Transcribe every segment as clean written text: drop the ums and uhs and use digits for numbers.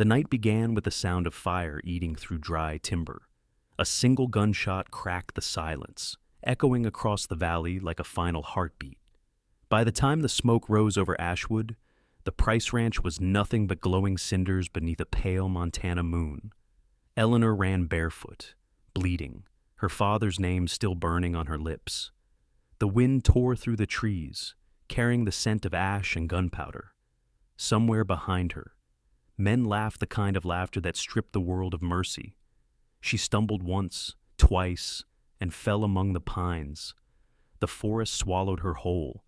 The night began with the sound of fire eating through dry timber. A single gunshot cracked the silence, echoing across the valley like a final heartbeat. By the time the smoke rose over Ashwood, the Price Ranch was nothing but glowing cinders beneath a pale Montana moon. Eleanor ran barefoot, bleeding, her father's name still burning on her lips. The wind tore through the trees, carrying the scent of ash and gunpowder. Somewhere behind her, men laughed the kind of laughter that stripped the world of mercy. She stumbled once, twice, and fell among the pines. The forest swallowed her whole.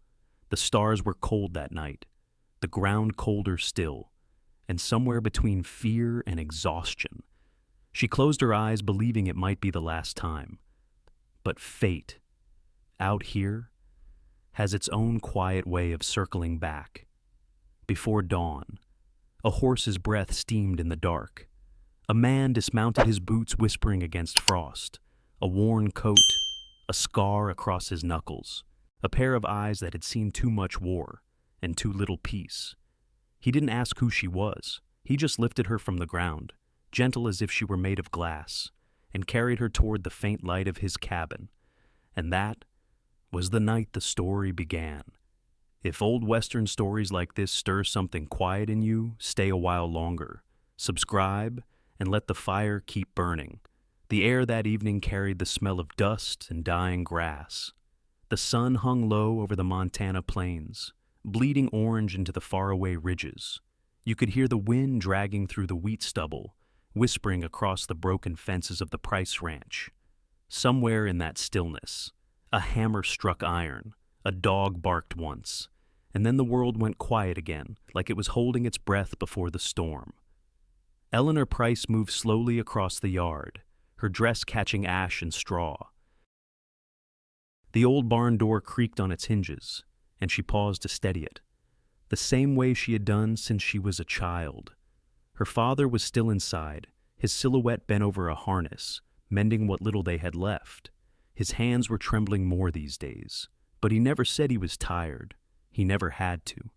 The stars were cold that night, the ground colder still, and somewhere between fear and exhaustion, she closed her eyes believing it might be the last time. But fate, out here, has its own quiet way of circling back. Before dawn, a horse's breath steamed in the dark. A man dismounted his boots whispering against frost, a worn coat, a scar across his knuckles, a pair of eyes that had seen too much war and too little peace. He didn't ask who she was. He just lifted her from the ground, gentle as if she were made of glass, and carried her toward the faint light of his cabin. And that was the night the story began. If old Western stories like this stir something quiet in you, stay a while longer. Subscribe and let the fire keep burning. The air that evening carried the smell of dust and dying grass. The sun hung low over the Montana plains, bleeding orange into the faraway ridges. You could hear the wind dragging through the wheat stubble, whispering across the broken fences of the Price Ranch. Somewhere in that stillness, a hammer struck iron, a dog barked once, and then the world went quiet again, like it was holding its breath before the storm. Eleanor Price moved slowly across the yard, her dress catching ash and straw. The old barn door creaked on its hinges, and she paused to steady it, the same way she had done since she was a child. Her father was still inside, his silhouette bent over a harness, mending what little they had left. His hands were trembling more these days, but he never said he was tired. He never had to.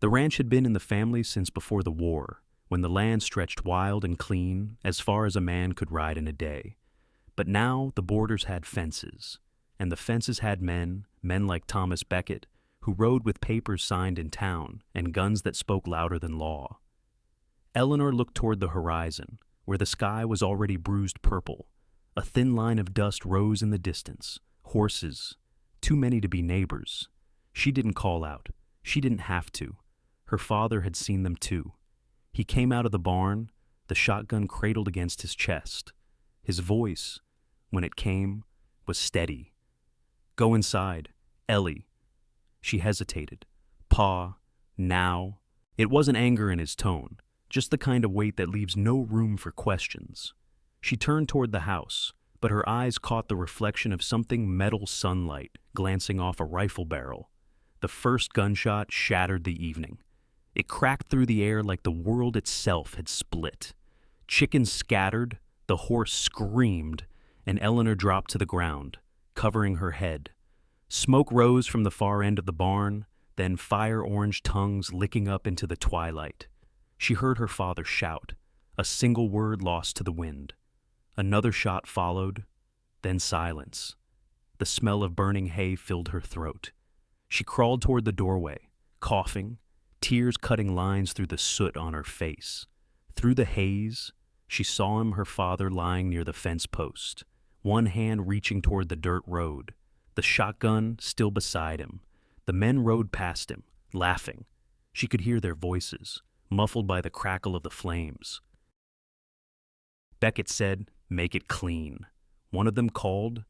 The ranch had been in the family since before the war, when the land stretched wild and clean, as far as a man could ride in a day. But now the borders had fences, and the fences had men like Thomas Becket, who rode with papers signed in town and guns that spoke louder than law. Eleanor looked toward the horizon, where the sky was already bruised purple. A thin line of dust rose in the distance. Horses, too many to be neighbors. She didn't call out. She didn't have to. Her father had seen them too. He came out of the barn, the shotgun cradled against his chest. His voice, when it came, was steady. "Go inside, Ellie." She hesitated. "Pa, now." It wasn't anger in his tone, just the kind of weight that leaves no room for questions. She turned toward the house, but her eyes caught the reflection of something metal sunlight glancing off a rifle barrel. The first gunshot shattered the evening. It cracked through the air like the world itself had split. Chickens scattered, the horse screamed, and Eleanor dropped to the ground, covering her head. Smoke rose from the far end of the barn, then fire-orange tongues licking up into the twilight. She heard her father shout, a single word lost to the wind. Another shot followed, then silence. The smell of burning hay filled her throat. She crawled toward the doorway, coughing, tears cutting lines through the soot on her face. Through the haze, she saw him, her father, lying near the fence post, one hand reaching toward the dirt road, the shotgun still beside him. The men rode past him, laughing. She could hear their voices, muffled by the crackle of the flames. Becket said, "Make it clean." One of them called.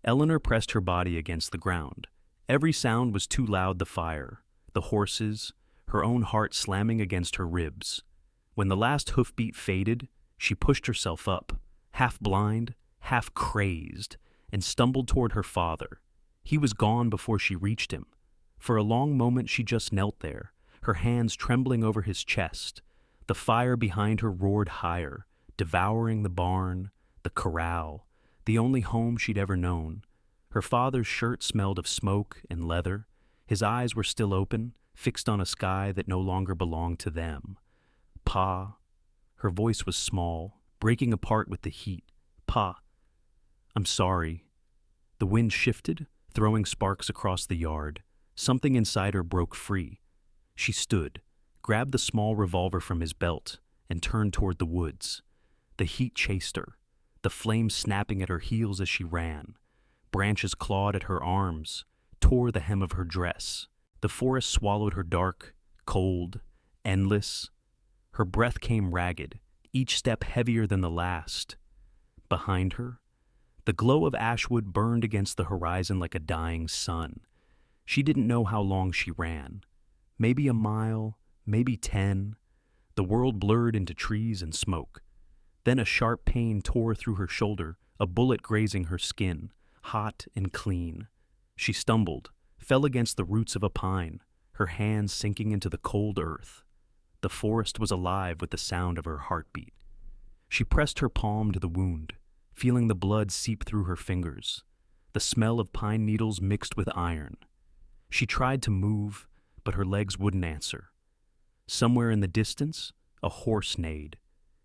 Eleanor pressed her body against the ground. Every sound was too loud. The fire, the horses, her own heart slamming against her ribs. When the last hoofbeat faded, she pushed herself up, half blind, half crazed, and stumbled toward her father. He was gone before she reached him. For a long moment she just knelt there, her hands trembling over his chest. The fire behind her roared higher, devouring the barn, the corral, the only home she'd ever known. Her father's shirt smelled of smoke and leather. His eyes were still open, fixed on a sky that no longer belonged to them. Pa, Her voice was small, breaking apart with the heat. "Pa, I'm sorry." The wind shifted, throwing sparks across the yard. Something inside her broke free. She stood, grabbed the small revolver from his belt, and turned toward the woods. The heat chased her, the flames snapping at her heels as she ran. Branches clawed at her arms, tore the hem of her dress. The forest swallowed her dark, cold, endless. Her breath came ragged, each step heavier than the last. Behind her, the glow of ashwood burned against the horizon like a dying sun. She didn't know how long she ran. Maybe a mile, maybe 10. The world blurred into trees and smoke. Then a sharp pain tore through her shoulder, a bullet grazing her skin, hot and clean. She stumbled, fell against the roots of a pine, her hands sinking into the cold earth. The forest was alive with the sound of her heartbeat. She pressed her palm to the wound, feeling the blood seep through her fingers. The smell of pine needles mixed with iron. She tried to move, but her legs wouldn't answer. Somewhere in the distance, a horse neighed.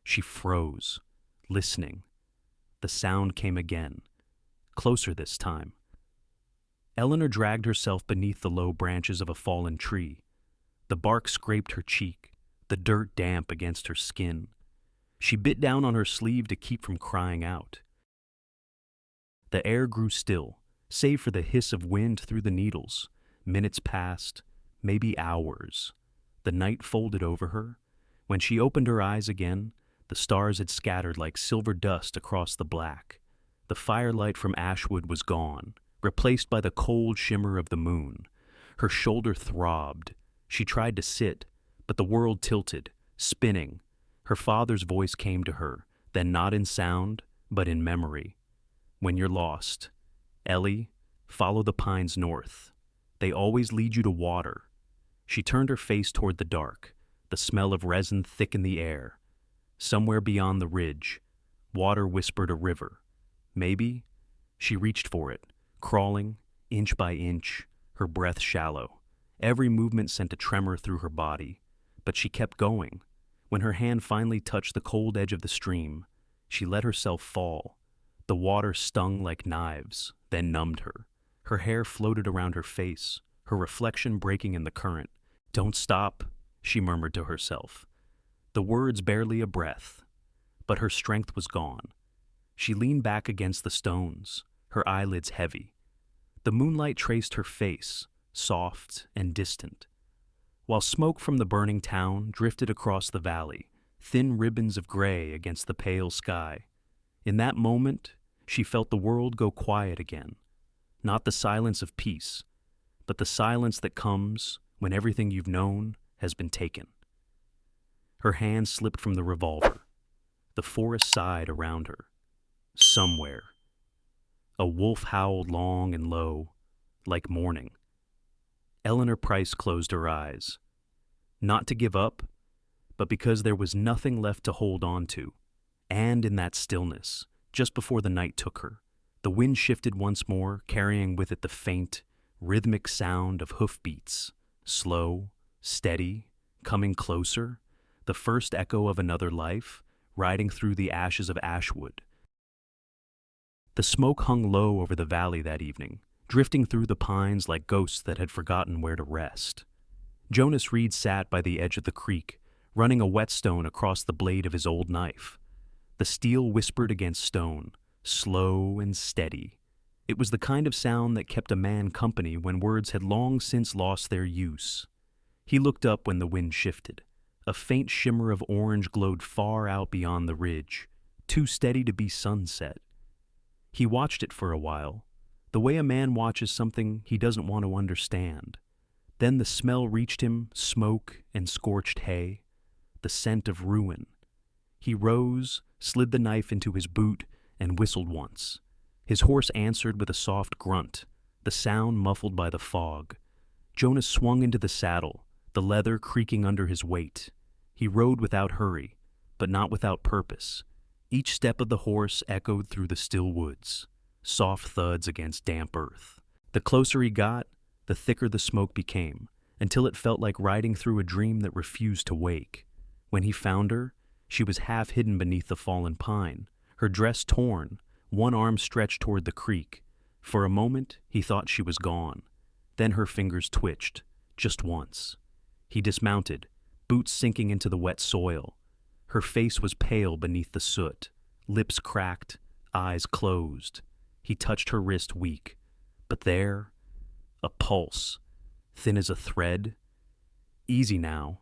She froze, listening. The sound came again, closer this time. Eleanor dragged herself beneath the low branches of a fallen tree. The bark scraped her cheek, the dirt damp against her skin. She bit down on her sleeve to keep from crying out. The air grew still, save for the hiss of wind through the needles. Minutes passed, maybe hours. The night folded over her. When she opened her eyes again, the stars had scattered like silver dust across the black. The firelight from Ashwood was gone, replaced by the cold shimmer of the moon. Her shoulder throbbed. She tried to sit, but the world tilted, spinning. Her father's voice came to her, then not in sound, but in memory. "When you're lost, Ellie, follow the pines north. They always lead you to water." She turned her face toward the dark. The smell of resin thickened the air. Somewhere beyond the ridge, water whispered a river. Maybe. She reached for it, crawling, inch by inch, her breath shallow. Every movement sent a tremor through her body, but she kept going. When her hand finally touched the cold edge of the stream, she let herself fall. The water stung like knives, then numbed her. Her hair floated around her face, her reflection breaking in the current. "Don't stop," she murmured to herself. The words barely a breath, but her strength was gone. She leaned back against the stones, her eyelids heavy. The moonlight traced her face, soft and distant, while smoke from the burning town drifted across the valley, thin ribbons of gray against the pale sky. In that moment, she felt the world go quiet again. Not the silence of peace, but the silence that comes when everything you've known has been taken. Her hand slipped from the revolver. The forest sighed around her. Somewhere, a wolf howled long and low, like mourning. Eleanor Price closed her eyes. Not to give up, but because there was nothing left to hold on to. And in that stillness, just before the night took her, the wind shifted once more, carrying with it the faint, rhythmic sound of hoofbeats, slow, steady, coming closer, the first echo of another life, riding through the ashes of Ashwood. The smoke hung low over the valley that evening, drifting through the pines like ghosts that had forgotten where to rest. Jonas Reed sat by the edge of the creek, running a whetstone across the blade of his old knife. The steel whispered against stone, slow and steady. It was the kind of sound that kept a man company when words had long since lost their use. He looked up when the wind shifted. A faint shimmer of orange glowed far out beyond the ridge, too steady to be sunset. He watched it for a while, the way a man watches something he doesn't want to understand. Then the smell reached him, smoke and scorched hay, the scent of ruin. He rose, slid the knife into his boot, and whistled once. His horse answered with a soft grunt, the sound muffled by the fog. Jonas swung into the saddle, the leather creaking under his weight. He rode without hurry, but not without purpose. Each step of the horse echoed through the still woods, soft thuds against damp earth. The closer he got, the thicker the smoke became, until it felt like riding through a dream that refused to wake. When he found her, She was half hidden beneath the fallen pine, her dress torn, one arm stretched toward the creek. For a moment, he thought she was gone. Then her fingers twitched, just once. He dismounted, boots sinking into the wet soil. Her face was pale beneath the soot, lips cracked, eyes closed. He touched her wrist weak. But there, a pulse, thin as a thread. Easy now.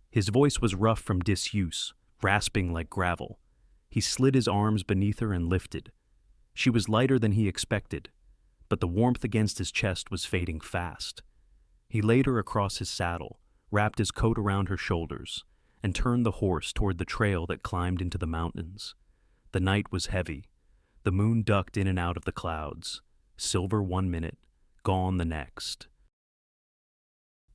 His voice was rough from disuse, rasping like gravel. He slid his arms beneath her and lifted. She was lighter than he expected, but the warmth against his chest was fading fast. He laid her across his saddle, wrapped his coat around her shoulders, and turned the horse toward the trail that climbed into the mountains. The night was heavy. The moon ducked in and out of the clouds, silver 1 minute, gone the next.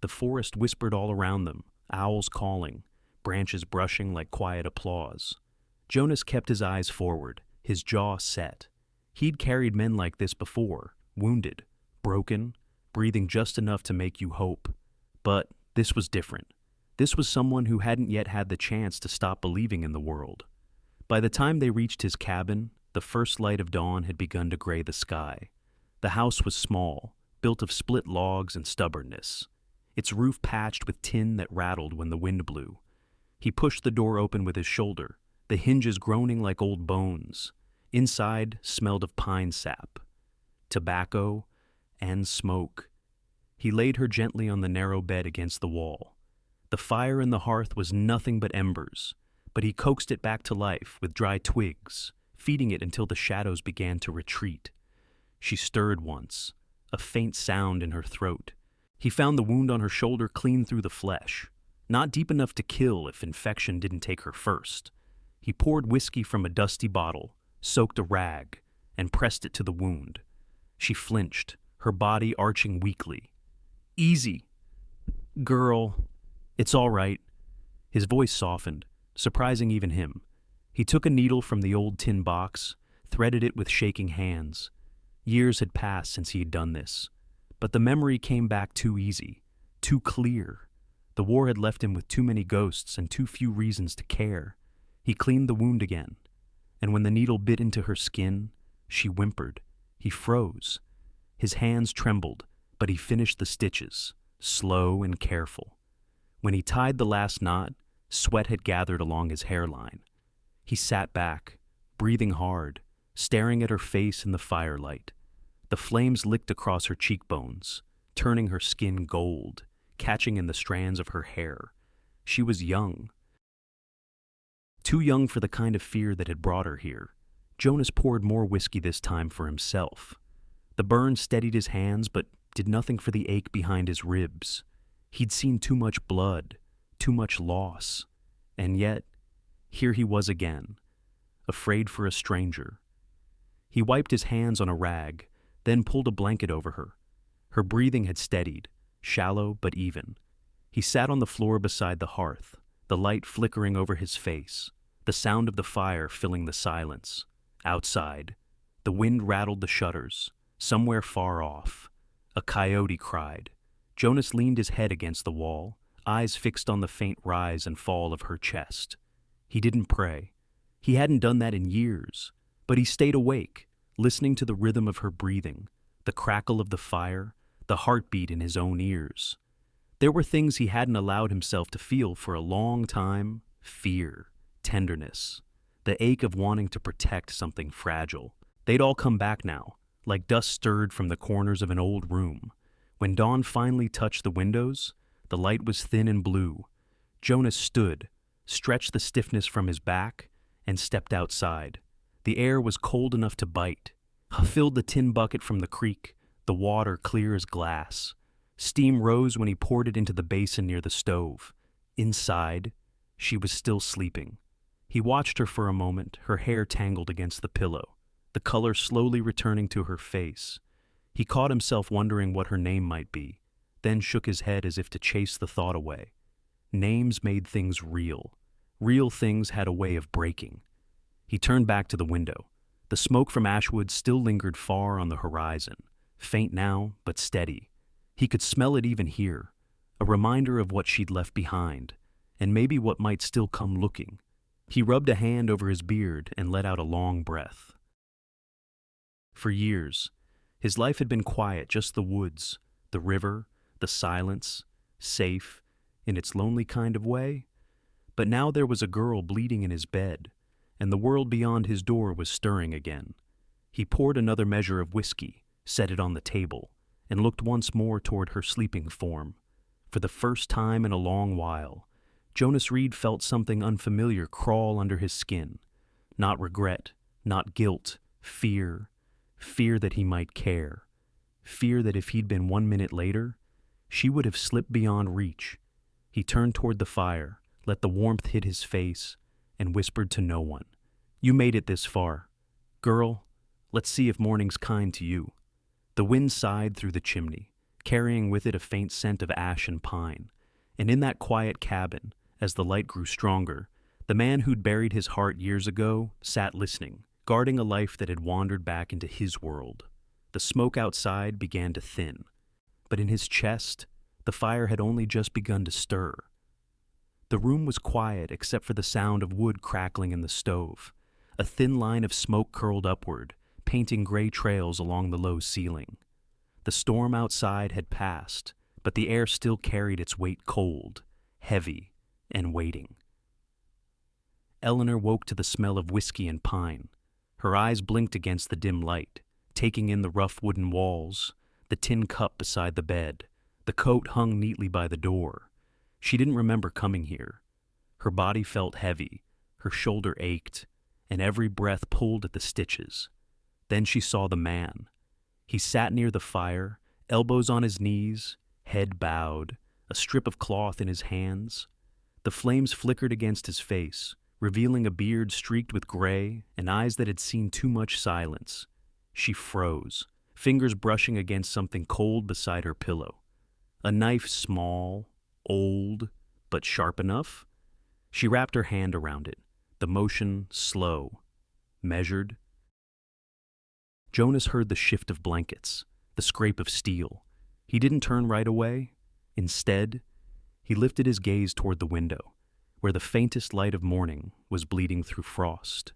The forest whispered all around them, owls calling, branches brushing like quiet applause. Jonas kept his eyes forward, his jaw set. He'd carried men like this before, wounded, broken, breathing just enough to make you hope. But this was different. This was someone who hadn't yet had the chance to stop believing in the world. By the time they reached his cabin, the first light of dawn had begun to gray the sky. The house was small, built of split logs and stubbornness, its roof patched with tin that rattled when the wind blew. He pushed the door open with his shoulder, the hinges groaning like old bones. Inside smelled of pine sap, tobacco, and smoke. He laid her gently on the narrow bed against the wall. The fire in the hearth was nothing but embers, but he coaxed it back to life with dry twigs, feeding it until the shadows began to retreat. She stirred once, a faint sound in her throat. He found the wound on her shoulder clean through the flesh, not deep enough to kill if infection didn't take her first. He poured whiskey from a dusty bottle, soaked a rag, and pressed it to the wound. She flinched, her body arching weakly. "Easy. Girl, it's all right." His voice softened, surprising even him. He took a needle from the old tin box, threaded it with shaking hands. Years had passed since he had done this, but the memory came back too easy, too clear. The war had left him with too many ghosts and too few reasons to care. He cleaned the wound again, and when the needle bit into her skin, she whimpered. He froze. His hands trembled, but he finished the stitches, slow and careful. When he tied the last knot, sweat had gathered along his hairline. He sat back, breathing hard, staring at her face in the firelight. The flames licked across her cheekbones, turning her skin gold, catching in the strands of her hair. She was young. Too young for the kind of fear that had brought her here. Jonas poured more whiskey this time for himself. The burn steadied his hands, but did nothing for the ache behind his ribs. He'd seen too much blood, too much loss. And yet, here he was again, afraid for a stranger. He wiped his hands on a rag, then pulled a blanket over her. Her breathing had steadied, shallow but even. He sat on the floor beside the hearth, the light flickering over his face, the sound of the fire filling the silence. Outside, the wind rattled the shutters. Somewhere far off, a coyote cried. Jonas leaned his head against the wall, eyes fixed on the faint rise and fall of her chest. He didn't pray. He hadn't done that in years, but he stayed awake, listening to the rhythm of her breathing, the crackle of the fire, the heartbeat in his own ears. There were things he hadn't allowed himself to feel for a long time: fear, tenderness, the ache of wanting to protect something fragile. They'd all come back now, like dust stirred from the corners of an old room. When dawn finally touched the windows, the light was thin and blue. Jonas stood, stretched the stiffness from his back, and stepped outside. The air was cold enough to bite. He filled the tin bucket from the creek, the water clear as glass. Steam rose when he poured it into the basin near the stove. Inside, she was still sleeping. He watched her for a moment, her hair tangled against the pillow, the color slowly returning to her face. He caught himself wondering what her name might be, then shook his head as if to chase the thought away. Names made things real. Real things had a way of breaking. He turned back to the window. The smoke from Ashwood still lingered far on the horizon, faint now, but steady. He could smell it even here, a reminder of what she'd left behind, and maybe what might still come looking. He rubbed a hand over his beard and let out a long breath. For years, his life had been quiet, just the woods, the river, the silence, safe, in its lonely kind of way. But now there was a girl bleeding in his bed, and the world beyond his door was stirring again. He poured another measure of whiskey, set it on the table, and looked once more toward her sleeping form. For the first time in a long while, Jonas Reed felt something unfamiliar crawl under his skin. Not regret, not guilt, fear. Fear that he might care. Fear that if he'd been 1 minute later, she would have slipped beyond reach. He turned toward the fire, let the warmth hit his face, and whispered to no one. "You made it this far. Girl, let's see if morning's kind to you." The wind sighed through the chimney, carrying with it a faint scent of ash and pine. And in that quiet cabin, as the light grew stronger, the man who'd buried his heart years ago sat listening, guarding a life that had wandered back into his world. The smoke outside began to thin, but in his chest, the fire had only just begun to stir. The room was quiet except for the sound of wood crackling in the stove. A thin line of smoke curled upward, painting gray trails along the low ceiling. The storm outside had passed, but the air still carried its weight cold, heavy, and waiting. Eleanor woke to the smell of whiskey and pine. Her eyes blinked against the dim light, taking in the rough wooden walls, the tin cup beside the bed, the coat hung neatly by the door. She didn't remember coming here. Her body felt heavy, her shoulder ached, and every breath pulled at the stitches. Then she saw the man. He sat near the fire, elbows on his knees, head bowed, a strip of cloth in his hands. The flames flickered against his face, revealing a beard streaked with gray and eyes that had seen too much silence. She froze, fingers brushing against something cold beside her pillow. A knife, small, old, but sharp enough. She wrapped her hand around it, the motion slow, measured. Jonas heard the shift of blankets, the scrape of steel. He didn't turn right away. Instead, he lifted his gaze toward the window, where the faintest light of morning was bleeding through frost.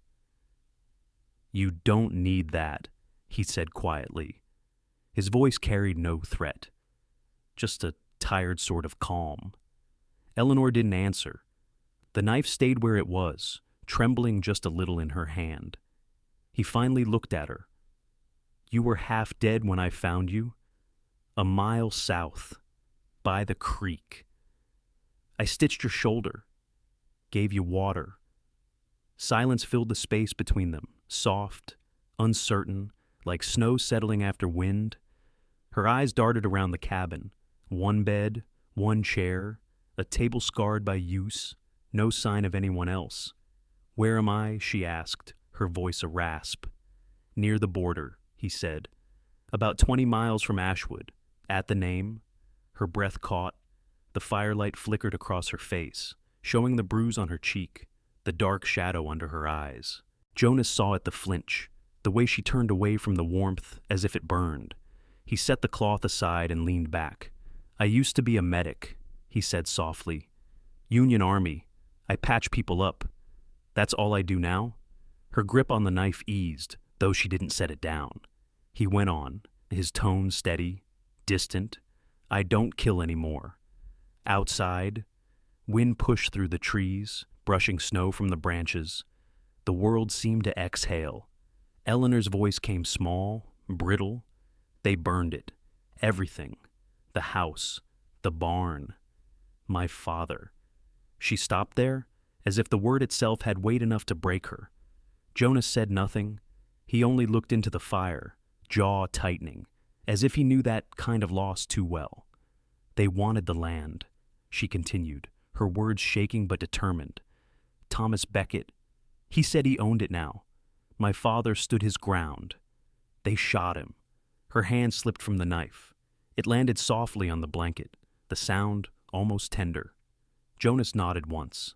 "You don't need that," he said quietly. His voice carried no threat, just a tired sort of calm. Eleanor didn't answer. The knife stayed where it was, trembling just a little in her hand. He finally looked at her. "You were half dead when I found you. A mile south, by the creek. I stitched your shoulder, gave you water." Silence filled the space between them, soft, uncertain, like snow settling after wind. Her eyes darted around the cabin. One bed, one chair, a table scarred by use, no sign of anyone else. "Where am I?" she asked, her voice a rasp. "Near the border," he said. "About 20 miles from Ashwood." At the name, her breath caught. The firelight flickered across her face, showing the bruise on her cheek, the dark shadow under her eyes. Jonas saw it, the flinch, the way she turned away from the warmth as if it burned. He set the cloth aside and leaned back. "I used to be a medic," he said softly. "Union Army. I patch people up. That's all I do now." Her grip on the knife eased, though she didn't set it down. He went on, his tone steady, distant. "I don't kill anymore." Outside, wind pushed through the trees, brushing snow from the branches. The world seemed to exhale. Eleanor's voice came small, brittle. "They burned it. Everything. The house. The barn. My father." She stopped there, as if the word itself had weight enough to break her. Jonas said nothing. He only looked into the fire, jaw tightening, as if he knew that kind of loss too well. "They wanted the land," she continued, her words shaking but determined. "Thomas Beckett, he said he owned it now. My father stood his ground. They shot him." Her hand slipped from the knife. It landed softly on the blanket, the sound almost tender. Jonas nodded once.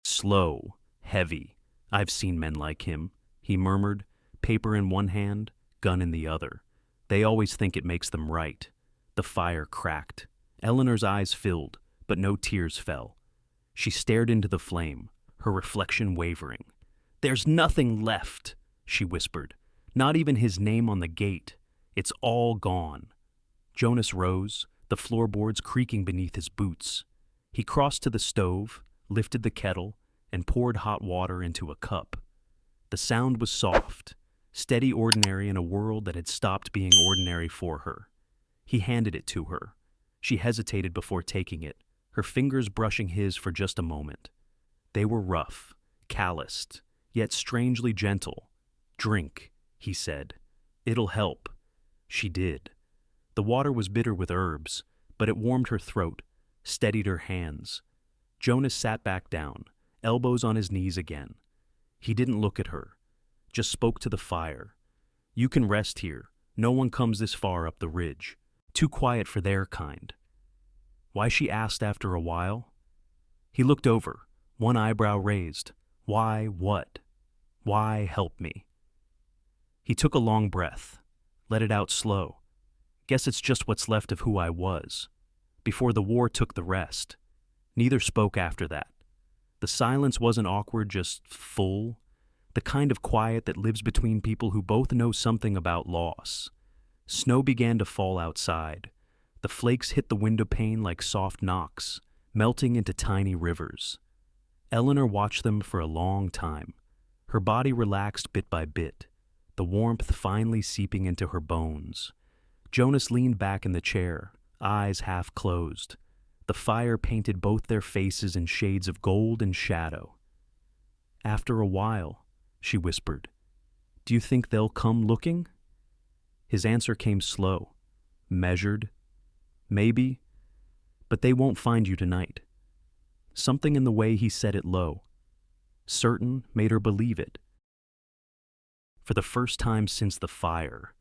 "Slow, heavy. I've seen men like him," he murmured, paper in one hand, gun in the other. "They always think it makes them right." The fire cracked. Eleanor's eyes filled, but no tears fell. She stared into the flame, her reflection wavering. "There's nothing left," she whispered. "Not even his name on the gate. It's all gone." Jonas rose, the floorboards creaking beneath his boots. He crossed to the stove, lifted the kettle, and poured hot water into a cup. The sound was soft, steady, ordinary in a world that had stopped being ordinary for her. He handed it to her. She hesitated before taking it, her fingers brushing his for just a moment. They were rough, calloused, yet strangely gentle. "Drink," he said. "It'll help." She did. The water was bitter with herbs, but it warmed her throat, steadied her hands. Jonas sat back down, elbows on his knees again. He didn't look at her, just spoke to the fire. "You can rest here. No one comes this far up the ridge. Too quiet for their kind." Why, she asked after a while. He looked over, one eyebrow raised. Why, what? Why help me? He took a long breath, let it out slow. "Guess it's just what's left of who I was. Before the war took the rest." Neither spoke after that. The silence wasn't awkward, just full, the kind of quiet that lives between people who both know something about loss. Snow began to fall outside. The flakes hit the window pane like soft knocks, melting into tiny rivers. Eleanor watched them for a long time. Her body relaxed bit by bit, the warmth finally seeping into her bones. Jonas leaned back in the chair, eyes half closed. The fire painted both their faces in shades of gold and shadow. "After a while," she whispered. "Do you think they'll come looking?" His answer came slow, measured. "Maybe, but they won't find you tonight." Something in the way he said it low, certain, made her believe it. For the first time since the fire,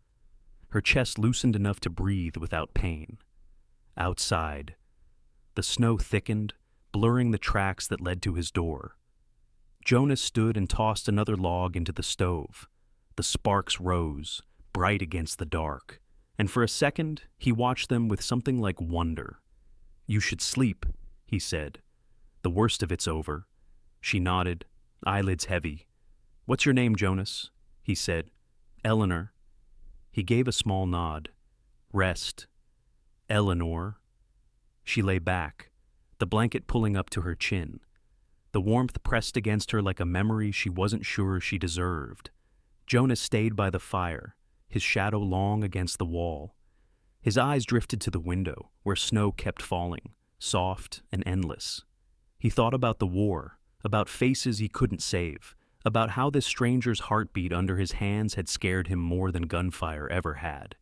her chest loosened enough to breathe without pain. Outside, the snow thickened, blurring the tracks that led to his door. Jonas stood and tossed another log into the stove. The sparks rose, bright against the dark, and for a second he watched them with something like wonder. "You should sleep," he said. "The worst of it's over." She nodded, eyelids heavy. "What's your name, Jonas?" he said. "Eleanor." He gave a small nod. "Rest." "Eleanor." She lay back, the blanket pulling up to her chin. The warmth pressed against her like a memory she wasn't sure she deserved. Jonas stayed by the fire, his shadow long against the wall. His eyes drifted to the window, where snow kept falling, soft and endless. He thought about the war, about faces he couldn't save, about how this stranger's heartbeat under his hands had scared him more than gunfire ever had.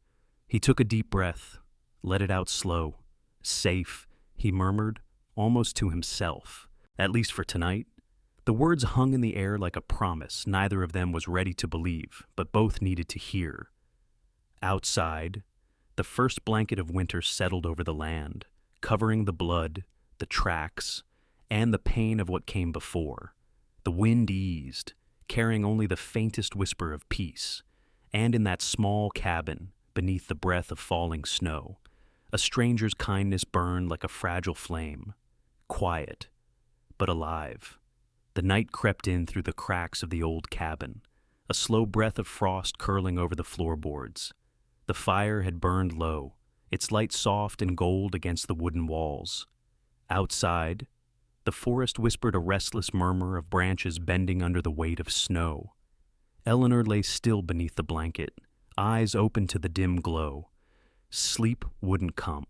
He took a deep breath, let it out slow. "Safe," he murmured, almost to himself, "at least for tonight." The words hung in the air like a promise neither of them was ready to believe, but both needed to hear. Outside, the first blanket of winter settled over the land, covering the blood, the tracks, and the pain of what came before. The wind eased, carrying only the faintest whisper of peace, and in that small cabin, beneath the breath of falling snow, a stranger's kindness burned like a fragile flame, quiet, but alive. The night crept in through the cracks of the old cabin, a slow breath of frost curling over the floorboards. The fire had burned low, its light soft and gold against the wooden walls. Outside, the forest whispered a restless murmur of branches bending under the weight of snow. Eleanor lay still beneath the blanket, eyes open to the dim glow. Sleep wouldn't come.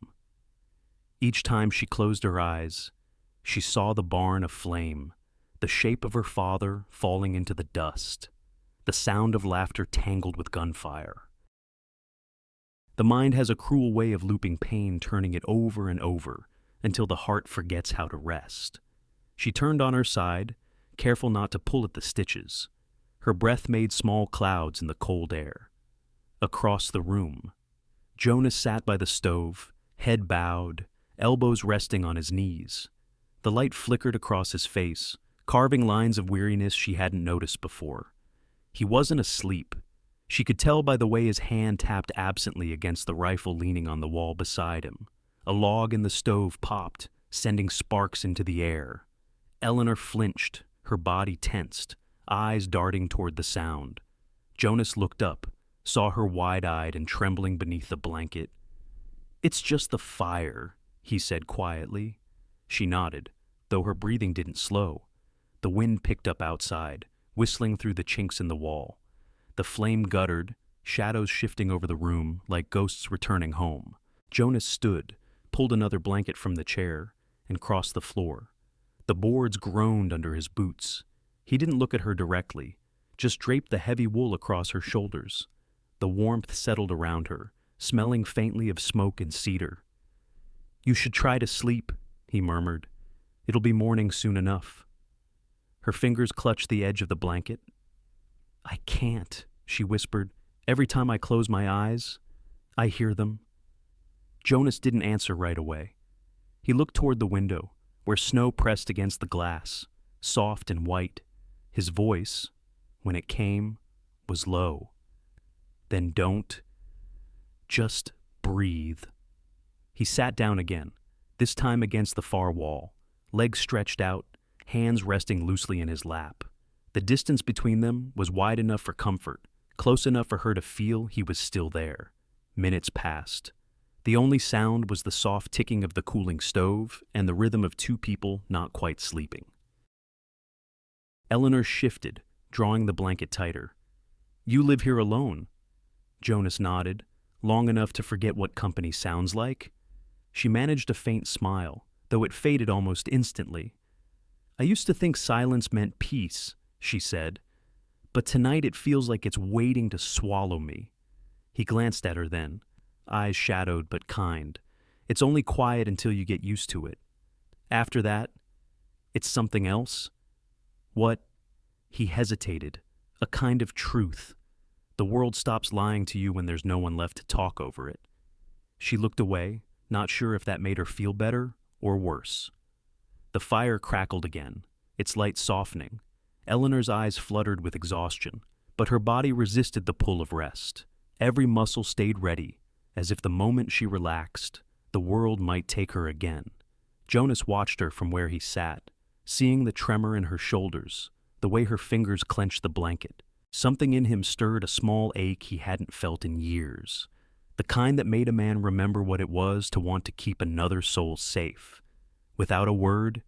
Each time she closed her eyes, she saw the barn aflame, the shape of her father falling into the dust, the sound of laughter tangled with gunfire. The mind has a cruel way of looping pain, turning it over and over, until the heart forgets how to rest. She turned on her side, careful not to pull at the stitches. Her breath made small clouds in the cold air. Across the room, Jonas sat by the stove, head bowed, elbows resting on his knees. The light flickered across his face, carving lines of weariness she hadn't noticed before. He wasn't asleep. She could tell by the way his hand tapped absently against the rifle leaning on the wall beside him. A log in the stove popped, sending sparks into the air. Eleanor flinched, her body tensed, eyes darting toward the sound. Jonas looked up, saw her wide-eyed and trembling beneath the blanket. "It's just the fire," he said quietly. She nodded, though her breathing didn't slow. The wind picked up outside, whistling through the chinks in the wall. The flame guttered, shadows shifting over the room like ghosts returning home. Jonas stood, pulled another blanket from the chair, and crossed the floor. The boards groaned under his boots. He didn't look at her directly, just draped the heavy wool across her shoulders. The warmth settled around her, smelling faintly of smoke and cedar. "You should try to sleep," he murmured. "It'll be morning soon enough." Her fingers clutched the edge of the blanket. "I can't," she whispered. "Every time I close my eyes, I hear them." Jonas didn't answer right away. He looked toward the window, where snow pressed against the glass, soft and white. His voice, when it came, was low. "Then don't. Just breathe." He sat down again, this time against the far wall, legs stretched out, hands resting loosely in his lap. The distance between them was wide enough for comfort, close enough for her to feel he was still there. Minutes passed. The only sound was the soft ticking of the cooling stove and the rhythm of two people not quite sleeping. Eleanor shifted, drawing the blanket tighter. "You live here alone?" Jonas nodded, long enough to forget what company sounds like. She managed a faint smile, though it faded almost instantly. "I used to think silence meant peace," she said, "but tonight it feels like it's waiting to swallow me." He glanced at her then, eyes shadowed but kind. "It's only quiet until you get used to it. After that, it's something else." "What?" He hesitated. "A kind of truth. The world stops lying to you when there's no one left to talk over it." She looked away, not sure if that made her feel better or worse. The fire crackled again, its light softening. Eleanor's eyes fluttered with exhaustion, but her body resisted the pull of rest. Every muscle stayed ready, as if the moment she relaxed, the world might take her again. Jonas watched her from where he sat, seeing the tremor in her shoulders, the way her fingers clenched the blanket. Something in him stirred a small ache he hadn't felt in years, the kind that made a man remember what it was to want to keep another soul safe. Without a word,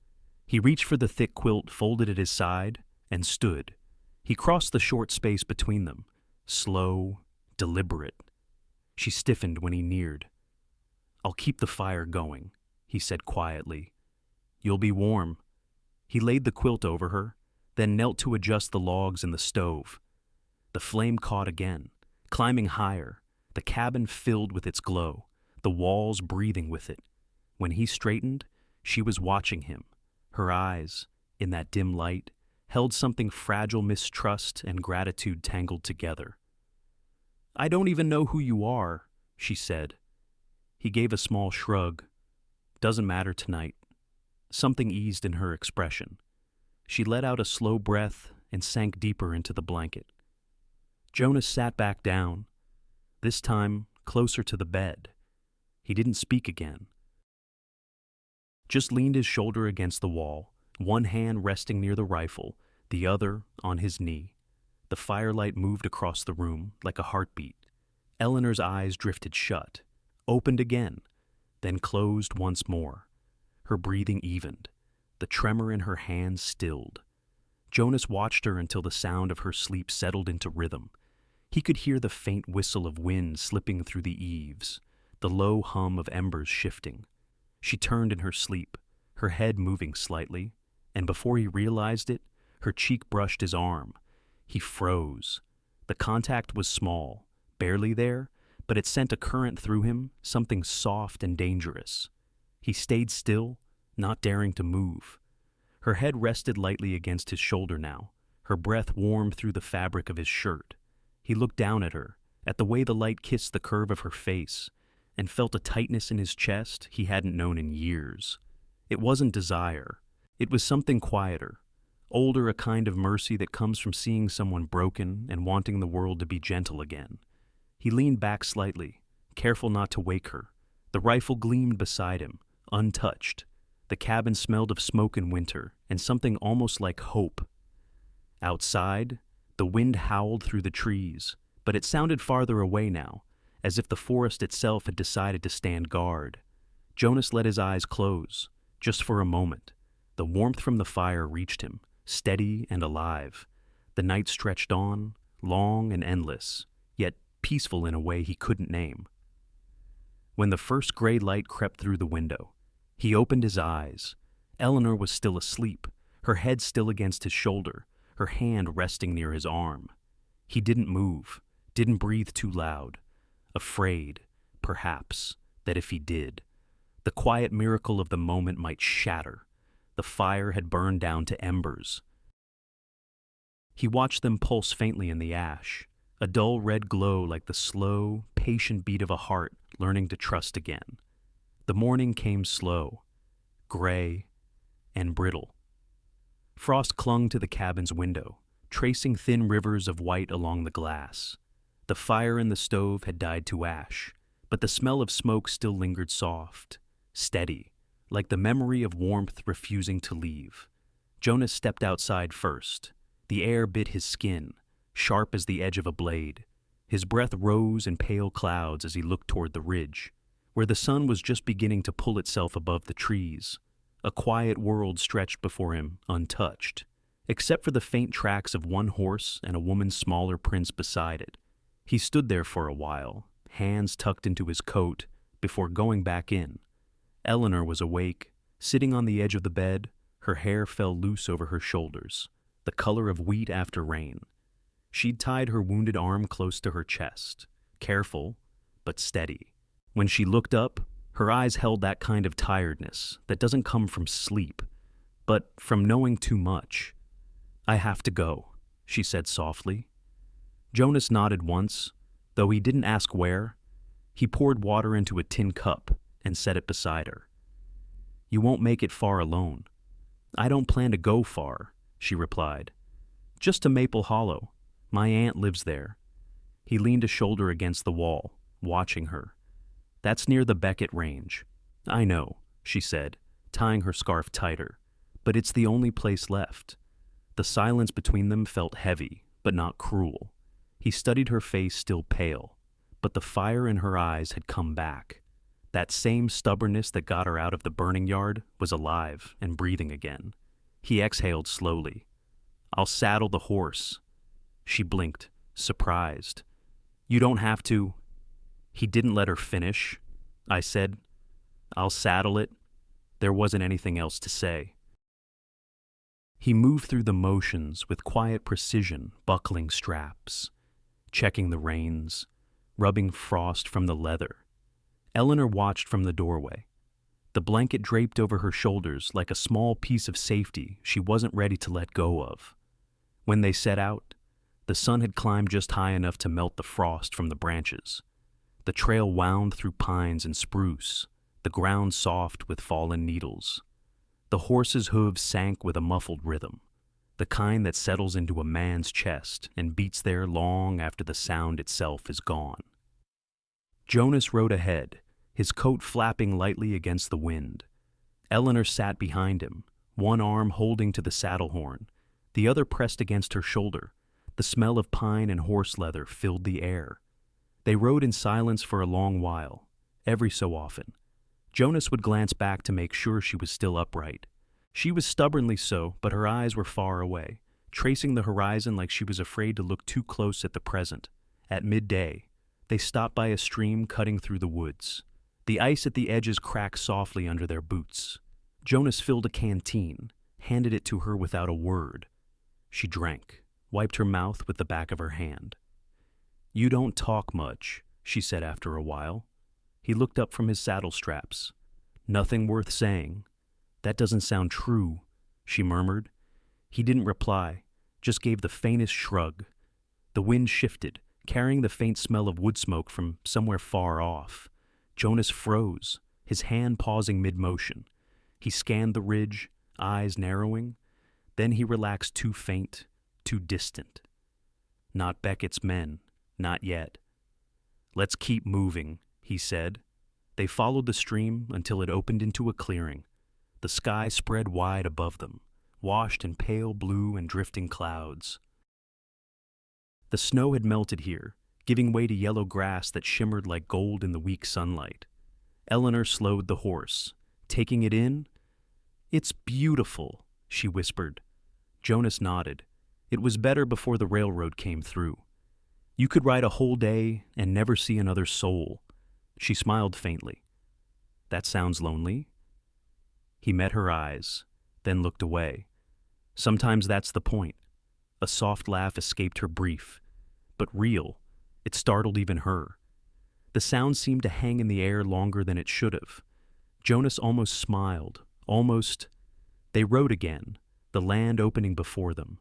he reached for the thick quilt folded at his side and stood. He crossed the short space between them, slow, deliberate. She stiffened when he neared. "I'll keep the fire going," he said quietly. "You'll be warm." He laid the quilt over her, then knelt to adjust the logs in the stove. The flame caught again, climbing higher, the cabin filled with its glow, the walls breathing with it. When he straightened, she was watching him. Her eyes, in that dim light, held something fragile mistrust and gratitude tangled together. "I don't even know who you are," she said. He gave a small shrug. "Doesn't matter tonight." Something eased in her expression. She let out a slow breath and sank deeper into the blanket. Jonas sat back down, this time closer to the bed. He didn't speak again, just leaned his shoulder against the wall, one hand resting near the rifle, the other on his knee. The firelight moved across the room like a heartbeat. Eleanor's eyes drifted shut, opened again, then closed once more. Her breathing evened. The tremor in her hands stilled. Jonas watched her until the sound of her sleep settled into rhythm. He could hear the faint whistle of wind slipping through the eaves, the low hum of embers shifting. She turned in her sleep, her head moving slightly, and before he realized it, her cheek brushed his arm. He froze. The contact was small, barely there, but it sent a current through him, something soft and dangerous. He stayed still, not daring to move. Her head rested lightly against his shoulder now, her breath warmed through the fabric of his shirt. He looked down at her, at the way the light kissed the curve of her face, and felt a tightness in his chest he hadn't known in years. It wasn't desire. It was something quieter, older, a kind of mercy that comes from seeing someone broken and wanting the world to be gentle again. He leaned back slightly, careful not to wake her. The rifle gleamed beside him, untouched. The cabin smelled of smoke and winter, and something almost like hope Outside, the wind howled through the trees, but it sounded farther away now, as if the forest itself had decided to stand guard. Jonas let his eyes close, just for a moment. The warmth from the fire reached him, steady and alive. The night stretched on, long and endless, yet peaceful in a way he couldn't name. When the first gray light crept through the window, he opened his eyes. Eleanor was still asleep, her head still against his shoulder, her hand resting near his arm. He didn't move, didn't breathe too loud, afraid, perhaps, that if he did, the quiet miracle of the moment might shatter. The fire had burned down to embers. He watched them pulse faintly in the ash, a dull red glow like the slow, patient beat of a heart learning to trust again. The morning came slow, gray, and brittle. Frost clung to the cabin's window, tracing thin rivers of white along the glass. The fire in the stove had died to ash, but the smell of smoke still lingered soft, steady, like the memory of warmth refusing to leave. Jonas stepped outside first. The air bit his skin, sharp as the edge of a blade. His breath rose in pale clouds as he looked toward the ridge, where the sun was just beginning to pull itself above the trees. A quiet world stretched before him, untouched, except for the faint tracks of one horse and a woman's smaller prints beside it. He stood there for a while, hands tucked into his coat, before going back in. Eleanor was awake, sitting on the edge of the bed. Her hair fell loose over her shoulders, the color of wheat after rain. She'd tied her wounded arm close to her chest, careful, but steady. When she looked up, her eyes held that kind of tiredness that doesn't come from sleep, but from knowing too much. "I have to go," she said softly. Jonas nodded once, though he didn't ask where. He poured water into a tin cup and set it beside her. "You won't make it far alone." "I don't plan to go far," she replied. "Just to Maple Hollow. My aunt lives there." He leaned a shoulder against the wall, watching her. "That's near the Beckett Range." "I know," she said, tying her scarf tighter, "but it's the only place left." The silence between them felt heavy, but not cruel. He studied her face, still pale, but the fire in her eyes had come back. That same stubbornness that got her out of the burning yard was alive and breathing again. He exhaled slowly. "I'll saddle the horse." She blinked, surprised. "You don't have to." He didn't let her finish. "I said, I'll saddle it." There wasn't anything else to say. He moved through the motions with quiet precision, buckling straps, checking the reins, rubbing frost from the leather. Eleanor watched from the doorway. The blanket draped over her shoulders like a small piece of safety she wasn't ready to let go of. When they set out, the sun had climbed just high enough to melt the frost from the branches. The trail wound through pines and spruce, the ground soft with fallen needles. The horse's hooves sank with a muffled rhythm, the kind that settles into a man's chest and beats there long after the sound itself is gone. Jonas rode ahead, his coat flapping lightly against the wind. Eleanor sat behind him, one arm holding to the saddle horn, the other pressed against her shoulder. The smell of pine and horse leather filled the air. They rode in silence for a long while, every so often. Jonas would glance back to make sure she was still upright. She was stubbornly so, but her eyes were far away, tracing the horizon like she was afraid to look too close at the present. At midday, they stopped by a stream cutting through the woods. The ice at the edges cracked softly under their boots. Jonas filled a canteen, handed it to her without a word. She drank, wiped her mouth with the back of her hand. "You don't talk much," she said after a while. He looked up from his saddle straps. "Nothing worth saying." "That doesn't sound true," she murmured. He didn't reply, just gave the faintest shrug. The wind shifted, carrying the faint smell of wood smoke from somewhere far off. Jonas froze, his hand pausing mid-motion. He scanned the ridge, eyes narrowing. Then he relaxed, too faint, too distant. "Not Beckett's men, not yet." "Let's keep moving," he said. They followed the stream until it opened into a clearing. The sky spread wide above them, washed in pale blue and drifting clouds. The snow had melted here, giving way to yellow grass that shimmered like gold in the weak sunlight. Eleanor slowed the horse. Taking it in? "It's beautiful," she whispered. Jonas nodded. It was better before the railroad came through. You could ride a whole day and never see another soul. She smiled faintly. "That sounds lonely." He met her eyes, then looked away. Sometimes that's the point. A soft laugh escaped her, brief, but real. It startled even her. The sound seemed to hang in the air longer than it should have. Jonas almost smiled, almost. They rode again, the land opening before them.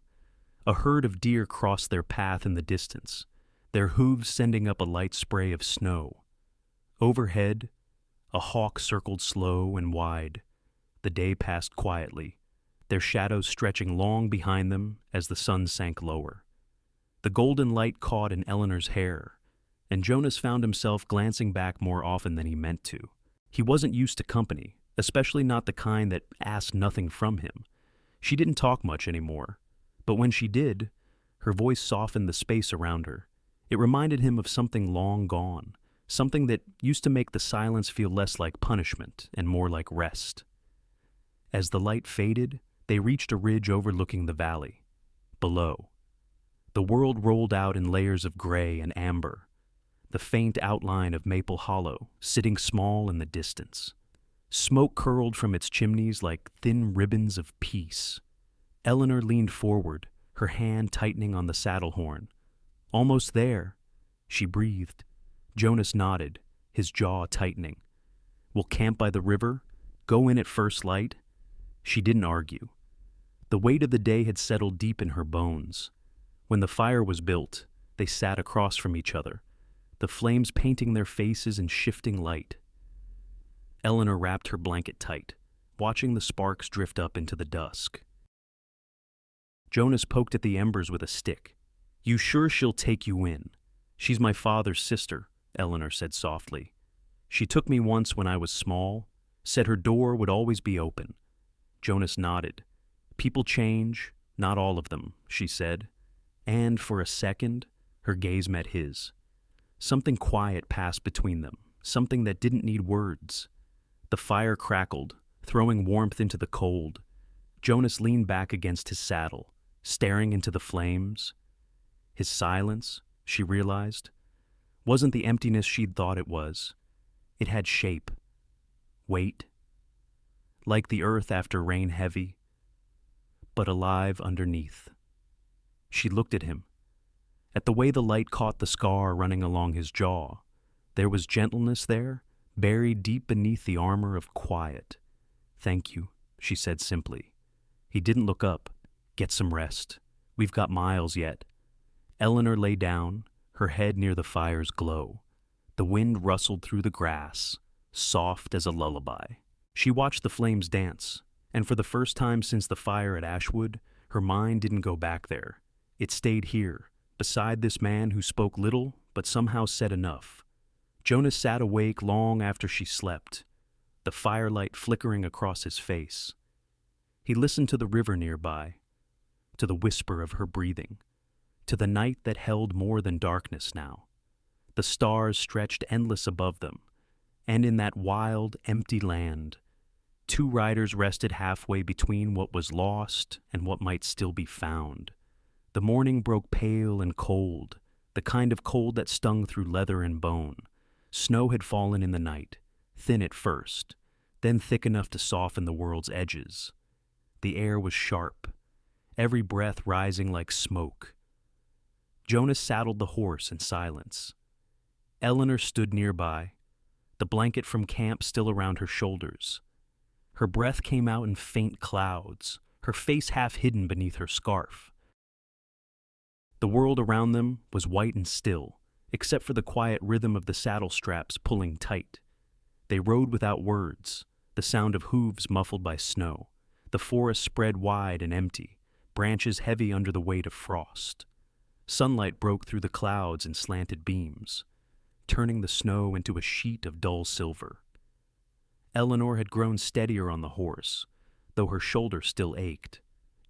A herd of deer crossed their path in the distance, their hooves sending up a light spray of snow. Overhead, a hawk circled slow and wide. The day passed quietly, their shadows stretching long behind them as the sun sank lower. The golden light caught in Eleanor's hair, and Jonas found himself glancing back more often than he meant to. He wasn't used to company, especially not the kind that asked nothing from him. She didn't talk much anymore, but when she did, her voice softened the space around her. It reminded him of something long gone, something that used to make the silence feel less like punishment and more like rest. As the light faded, they reached a ridge overlooking the valley. Below, the world rolled out in layers of gray and amber, the faint outline of Maple Hollow sitting small in the distance. Smoke curled from its chimneys like thin ribbons of peace. Eleanor leaned forward, her hand tightening on the saddle horn. "Almost there," she breathed. Jonas nodded, his jaw tightening. "We'll camp by the river, go in at first light." She didn't argue. The weight of the day had settled deep in her bones. When the fire was built, they sat across from each other, the flames painting their faces in shifting light. Eleanor wrapped her blanket tight, watching the sparks drift up into the dusk. Jonas poked at the embers with a stick. "You sure she'll take you in?" "She's my father's sister," Eleanor said softly. "She took me once when I was small, said her door would always be open." Jonas nodded. "People change, not all of them," she said. And for a second, her gaze met his. Something quiet passed between them, something that didn't need words. The fire crackled, throwing warmth into the cold. Jonas leaned back against his saddle, staring into the flames. His silence, she realized, wasn't the emptiness she'd thought it was. It had shape, weight, like the earth after rain heavy, but alive underneath. She looked at him, at the way the light caught the scar running along his jaw. There was gentleness there, buried deep beneath the armor of quiet. "Thank you," she said simply. He didn't look up. "Get some rest. We've got miles yet." Eleanor lay down, her head near the fire's glow. The wind rustled through the grass, soft as a lullaby. She watched the flames dance, and for the first time since the fire at Ashwood, her mind didn't go back there. It stayed here, beside this man who spoke little but somehow said enough. Jonas sat awake long after she slept, the firelight flickering across his face. He listened to the river nearby, to the whisper of her breathing, to the night that held more than darkness now. The stars stretched endless above them, and in that wild, empty land, two riders rested halfway between what was lost and what might still be found. The morning broke pale and cold, the kind of cold that stung through leather and bone. Snow had fallen in the night, thin at first, then thick enough to soften the world's edges. The air was sharp, every breath rising like smoke. Jonas saddled the horse in silence. Eleanor stood nearby, the blanket from camp still around her shoulders. Her breath came out in faint clouds, her face half hidden beneath her scarf. The world around them was white and still, except for the quiet rhythm of the saddle straps pulling tight. They rode without words, the sound of hooves muffled by snow. The forest spread wide and empty, branches heavy under the weight of frost. Sunlight broke through the clouds in slanted beams, turning the snow into a sheet of dull silver. Eleanor had grown steadier on the horse, though her shoulder still ached.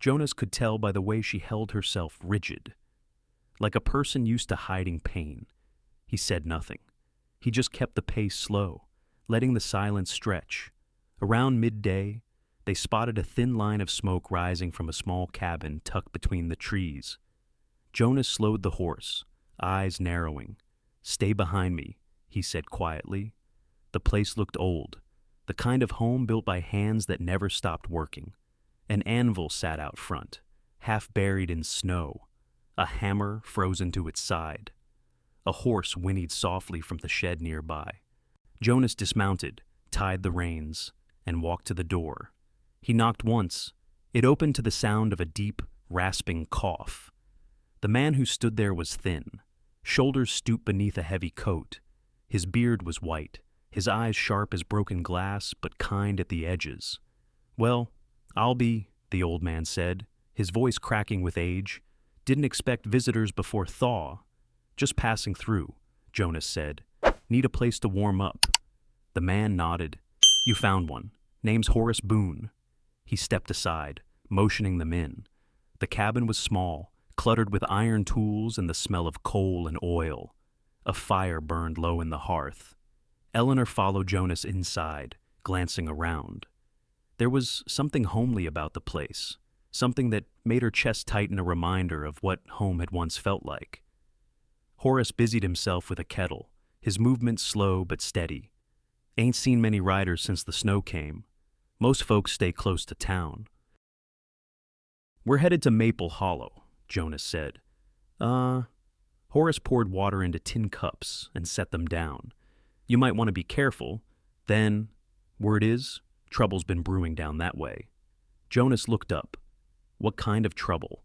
Jonas could tell by the way she held herself rigid. Like a person used to hiding pain. He said nothing. He just kept the pace slow, letting the silence stretch. Around midday, they spotted a thin line of smoke rising from a small cabin tucked between the trees. Jonas slowed the horse, eyes narrowing. "Stay behind me," he said quietly. The place looked old, the kind of home built by hands that never stopped working. An anvil sat out front, half buried in snow, a hammer frozen to its side. A horse whinnied softly from the shed nearby. Jonas dismounted, tied the reins, and walked to the door. He knocked once. It opened to the sound of a deep, rasping cough. The man who stood there was thin, shoulders stooped beneath a heavy coat. His beard was white, his eyes sharp as broken glass, but kind at the edges. "Well, I'll be," the old man said, his voice cracking with age. "Didn't expect visitors before thaw." "Just passing through," Jonas said. "Need a place to warm up." The man nodded. "You found one. Name's Horace Boone." He stepped aside, motioning them in. The cabin was small, cluttered with iron tools and the smell of coal and oil. A fire burned low in the hearth. Eleanor followed Jonas inside, glancing around. There was something homely about the place, something that made her chest tighten, a reminder of what home had once felt like. Horace busied himself with a kettle, his movements slow but steady. "Ain't seen many riders since the snow came. Most folks stay close to town." "We're headed to Maple Hollow," Jonas said. Horace poured water into tin cups and set them down. "You might want to be careful. Then, word is, trouble's been brewing down that way." Jonas looked up. What kind of trouble?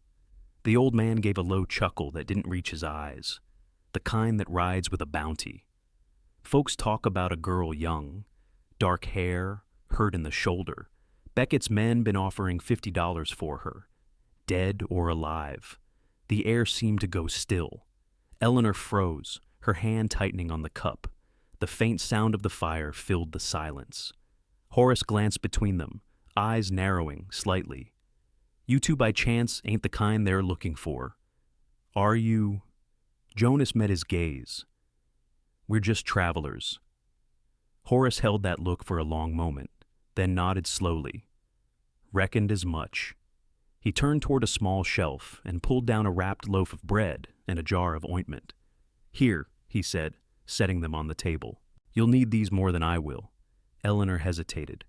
The old man gave a low chuckle that didn't reach his eyes. The kind that rides with a bounty. Folks talk about a girl young, dark hair, hurt in the shoulder. Beckett's men been offering $50 for her, dead or alive. The air seemed to go still. Eleanor froze, her hand tightening on the cup. The faint sound of the fire filled the silence. Horace glanced between them, eyes narrowing slightly. "You two by chance ain't the kind they're looking for. Are you?" Jonas met his gaze. "We're just travelers." Horace held that look for a long moment, then nodded slowly. "Reckoned as much." He turned toward a small shelf and pulled down a wrapped loaf of bread and a jar of ointment. "Here," he said, setting them on the table. "You'll need these more than I will." Eleanor hesitated.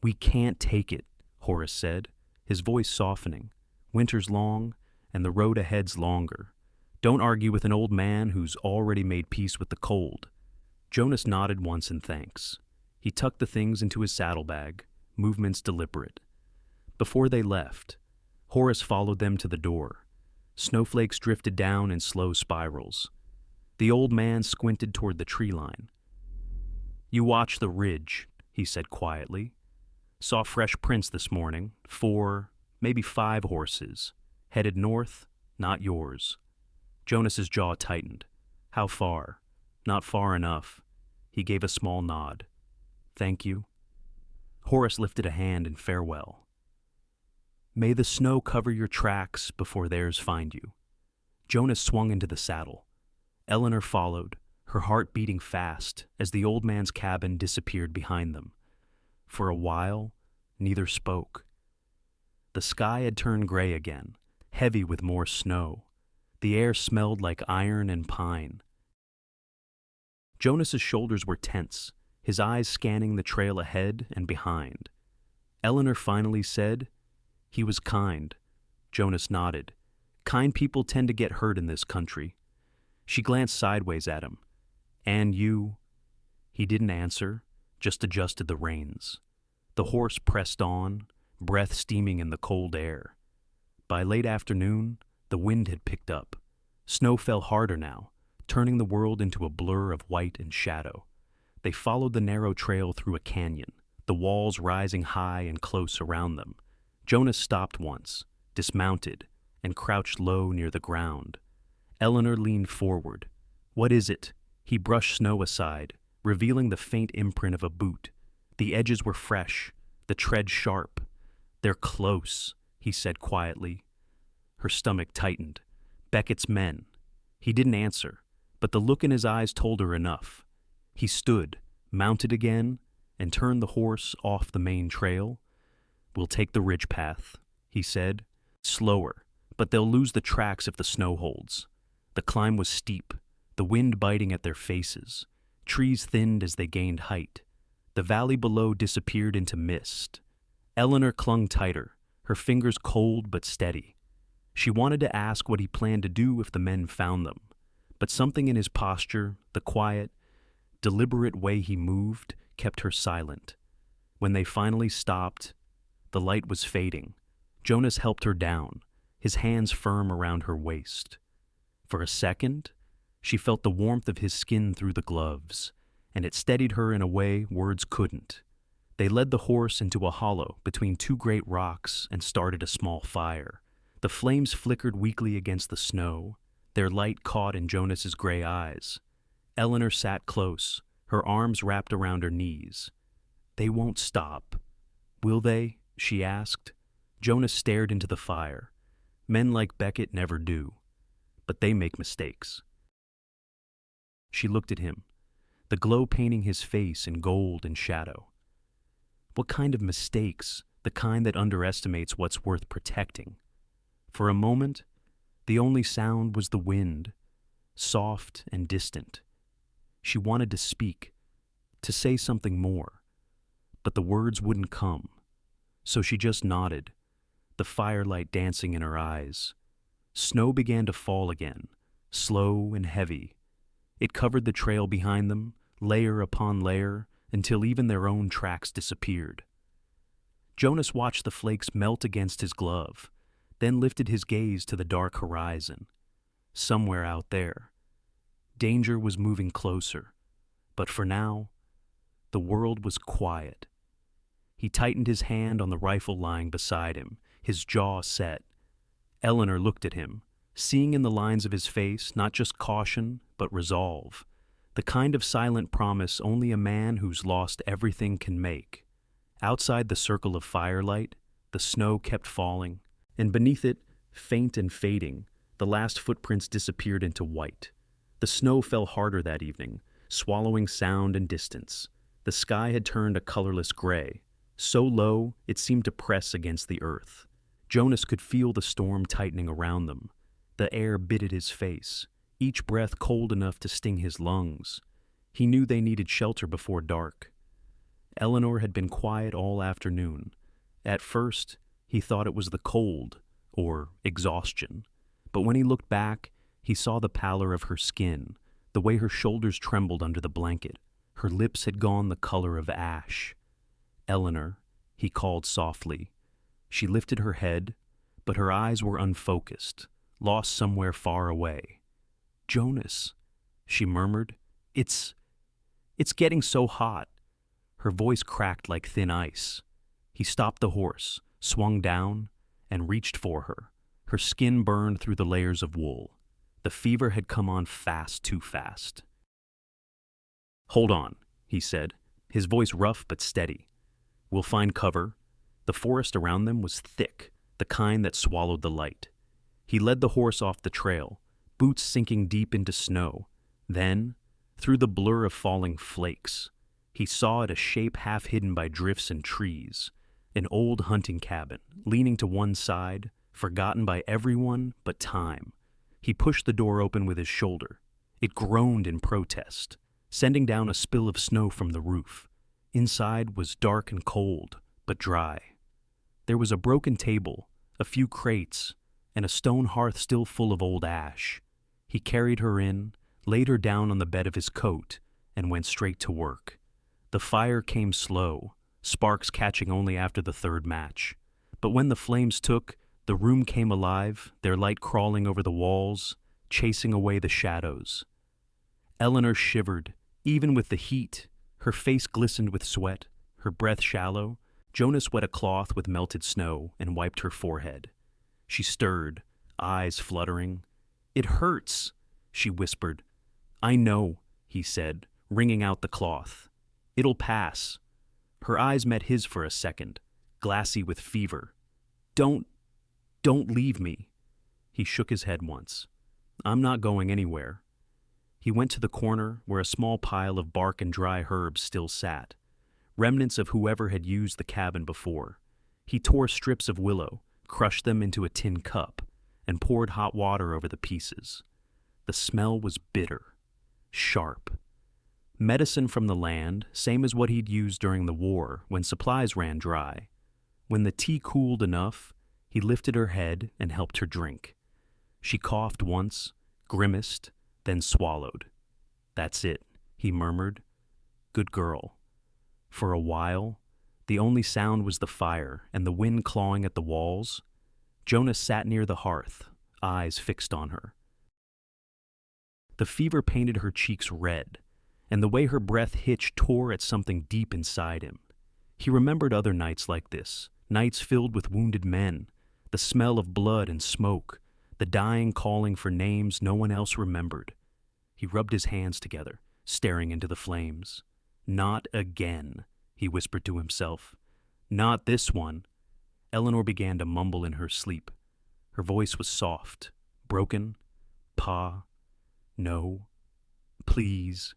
"We can't take it," Horace said, his voice softening. "Winter's long, and the road ahead's longer. Don't argue with an old man who's already made peace with the cold." Jonas nodded once in thanks. He tucked the things into his saddlebag, movements deliberate. Before they left, Horace followed them to the door. Snowflakes drifted down in slow spirals. The old man squinted toward the tree line. "You watch the ridge," he said quietly. "Saw fresh prints this morning, 4, maybe 5 horses. Headed north, not yours." Jonas's jaw tightened. "How far?" "Not far enough." He gave a small nod. "Thank you." Horace lifted a hand in farewell. "May the snow cover your tracks before theirs find you." Jonas swung into the saddle. Eleanor followed, her heart beating fast as the old man's cabin disappeared behind them. For a while, neither spoke. The sky had turned gray again, heavy with more snow. The air smelled like iron and pine. Jonas's shoulders were tense, his eyes scanning the trail ahead and behind. Eleanor finally said, "He was kind." Jonas nodded. "Kind people tend to get hurt in this country." She glanced sideways at him. "And you?" He didn't answer, just adjusted the reins. The horse pressed on, breath steaming in the cold air. By late afternoon, the wind had picked up. Snow fell harder now, turning the world into a blur of white and shadow. They followed the narrow trail through a canyon, the walls rising high and close around them. Jonas stopped once, dismounted, and crouched low near the ground. Eleanor leaned forward. "What is it?" He brushed snow aside, revealing the faint imprint of a boot. The edges were fresh, the tread sharp. "They're close," he said quietly. Her stomach tightened. Beckett's men. He didn't answer, but the look in his eyes told her enough. He stood, mounted again, and turned the horse off the main trail. We'll take the ridge path, he said. Slower, but they'll lose the tracks if the snow holds. The climb was steep, the wind biting at their faces. Trees thinned as they gained height. The valley below disappeared into mist. Eleanor clung tighter, her fingers cold but steady. She wanted to ask what he planned to do if the men found them, but something in his posture, the quiet, deliberate way he moved, kept her silent. When they finally stopped, the light was fading. Jonas helped her down, his hands firm around her waist. For a second, she felt the warmth of his skin through the gloves, and it steadied her in a way words couldn't. They led the horse into a hollow between two great rocks and started a small fire. The flames flickered weakly against the snow, their light caught in Jonas's gray eyes. Eleanor sat close, her arms wrapped around her knees. They won't stop. Will they? She asked. Jonas stared into the fire. Men like Beckett never do. But they make mistakes. She looked at him, the glow painting his face in gold and shadow. What kind of mistakes? The kind that underestimates what's worth protecting. For a moment, the only sound was the wind, soft and distant. She wanted to speak, to say something more, but the words wouldn't come. So she just nodded, the firelight dancing in her eyes. Snow began to fall again, slow and heavy. It covered the trail behind them, layer upon layer, until even their own tracks disappeared. Jonas watched the flakes melt against his glove, then lifted his gaze to the dark horizon. Somewhere out there, danger was moving closer, but for now, the world was quiet. He tightened his hand on the rifle lying beside him, his jaw set. Eleanor looked at him, seeing in the lines of his face not just caution, but resolve, the kind of silent promise only a man who's lost everything can make. Outside the circle of firelight, the snow kept falling, and beneath it, faint and fading, the last footprints disappeared into white. The snow fell harder that evening, swallowing sound and distance. The sky had turned a colorless gray, so low it seemed to press against the earth. Jonas could feel the storm tightening around them. The air bit at his face, each breath cold enough to sting his lungs. He knew they needed shelter before dark. Eleanor had been quiet all afternoon. At first, he thought it was the cold, or exhaustion. But when he looked back, he saw the pallor of her skin, the way her shoulders trembled under the blanket. Her lips had gone the color of ash. Eleanor, he called softly. She lifted her head, but her eyes were unfocused, lost somewhere far away. Jonas, she murmured, it's getting so hot. Her voice cracked like thin ice. He stopped the horse, swung down, and reached for her. Her skin burned through the layers of wool. The fever had come on fast, too fast. Hold on, he said, his voice rough but steady. We'll find cover. The forest around them was thick, the kind that swallowed the light. He led the horse off the trail, boots sinking deep into snow. Then, through the blur of falling flakes, he saw it a shape half hidden by drifts and trees, an old hunting cabin, leaning to one side, forgotten by everyone but time. He pushed the door open with his shoulder. It groaned in protest, sending down a spill of snow from the roof. Inside was dark and cold, but dry. There was a broken table, a few crates, and a stone hearth still full of old ash. He carried her in, laid her down on the bed of his coat, and went straight to work. The fire came slow, sparks catching only after the third match. But when the flames took, the room came alive, their light crawling over the walls, chasing away the shadows. Eleanor shivered, even with the heat. Her face glistened with sweat, her breath shallow. Jonas wet a cloth with melted snow and wiped her forehead. She stirred, eyes fluttering. "It hurts," she whispered. "I know," he said, wringing out the cloth. "It'll pass." Her eyes met his for a second, glassy with fever. "Don't Don't leave me." He shook his head once. "I'm not going anywhere." He went to the corner where a small pile of bark and dry herbs still sat, remnants of whoever had used the cabin before. He tore strips of willow, crushed them into a tin cup, and poured hot water over the pieces. The smell was bitter, sharp. Medicine from the land, same as what he'd used during the war when supplies ran dry. When the tea cooled enough, he lifted her head and helped her drink. She coughed once, grimaced, then swallowed. "That's it," he murmured. "Good girl." For a while, the only sound was the fire and the wind clawing at the walls. Jonas sat near the hearth, eyes fixed on her. The fever painted her cheeks red, and the way her breath hitched tore at something deep inside him. He remembered other nights like this, nights filled with wounded men, the smell of blood and smoke, the dying calling for names no one else remembered. He rubbed his hands together, staring into the flames. "Not again," he whispered to himself. "Not this one." Eleanor began to mumble in her sleep. Her voice was soft, broken. "Pa, no, please."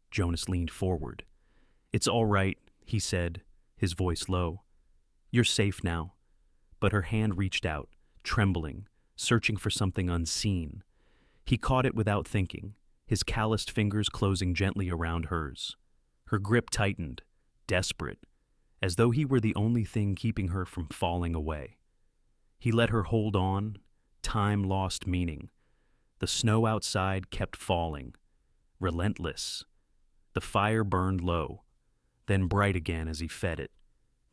Jonas leaned forward. "It's all right," he said, his voice low. "You're safe now." But her hand reached out, trembling, searching for something unseen. He caught it without thinking, his calloused fingers closing gently around hers. Her grip tightened, desperate, as though he were the only thing keeping her from falling away. He let her hold on. Time lost meaning. The snow outside kept falling, relentless. The fire burned low, then bright again as he fed it,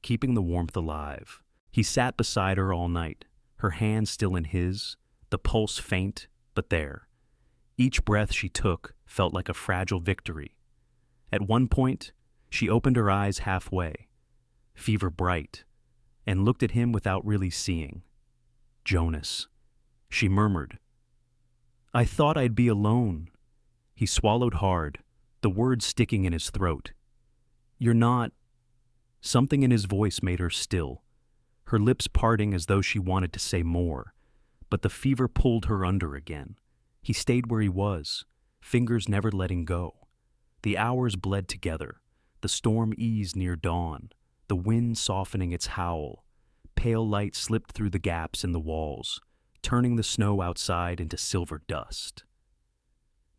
keeping the warmth alive. He sat beside her all night, her hand still in his, the pulse faint, but there. Each breath she took felt like a fragile victory. At one point, she opened her eyes halfway, fever bright, and looked at him without really seeing. "Jonas," she murmured. "I thought I'd be alone." He swallowed hard, the words sticking in his throat. "You're not." Something in his voice made her still, her lips parting as though she wanted to say more, but the fever pulled her under again. He stayed where he was, fingers never letting go. The hours bled together, the storm eased near dawn, the wind softening its howl. Pale light slipped through the gaps in the walls, turning the snow outside into silver dust.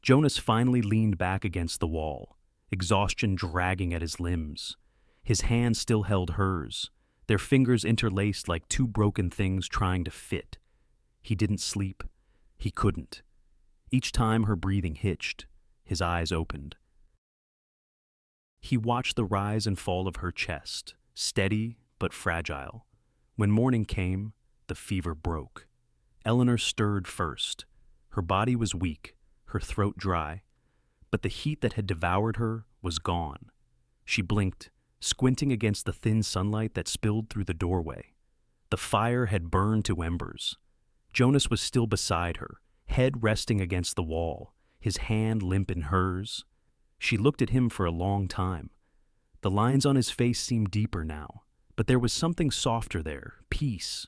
Jonas finally leaned back against the wall, exhaustion dragging at his limbs. His hand still held hers, their fingers interlaced like two broken things trying to fit. He didn't sleep. He couldn't. Each time her breathing hitched, his eyes opened. He watched the rise and fall of her chest, steady but fragile. When morning came, the fever broke. Eleanor stirred first. Her body was weak, her throat dry, but the heat that had devoured her was gone. She blinked, squinting against the thin sunlight that spilled through the doorway. The fire had burned to embers. Jonas was still beside her, head resting against the wall, his hand limp in hers. She looked at him for a long time. The lines on his face seemed deeper now, but there was something softer there, peace,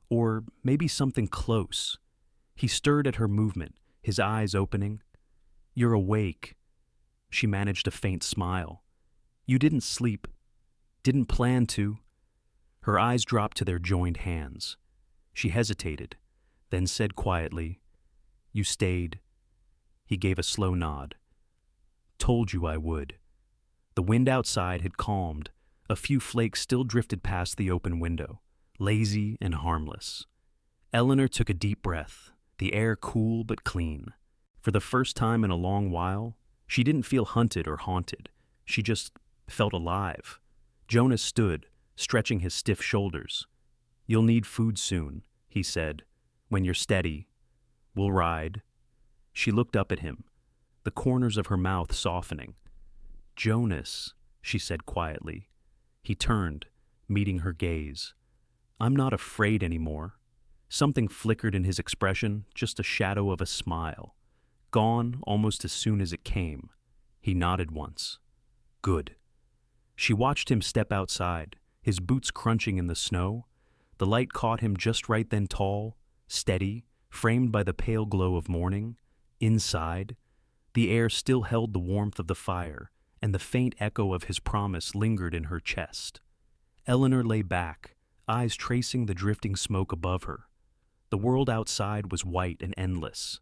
or maybe something close. He stirred at her movement, his eyes opening. "You're awake." She managed a faint smile. "You didn't sleep. Didn't plan to." Her eyes dropped to their joined hands. She hesitated, then said quietly, "You stayed." He gave a slow nod. "Told you I would." The wind outside had calmed. A few flakes still drifted past the open window, lazy and harmless. Eleanor took a deep breath, the air cool but clean. For the first time in a long while, she didn't feel hunted or haunted. She just felt alive. Jonas stood, stretching his stiff shoulders. "You'll need food soon," he said. "When you're steady. We'll ride." She looked up at him, the corners of her mouth softening. "Jonas," she said quietly. He turned, meeting her gaze. "I'm not afraid anymore." Something flickered in his expression, just a shadow of a smile. Gone almost as soon as it came. He nodded once. "Good." She watched him step outside, his boots crunching in the snow. The light caught him just right then, tall, steady, framed by the pale glow of morning. Inside, the air still held the warmth of the fire, and the faint echo of his promise lingered in her chest. Eleanor lay back, eyes tracing the drifting smoke above her. The world outside was white and endless,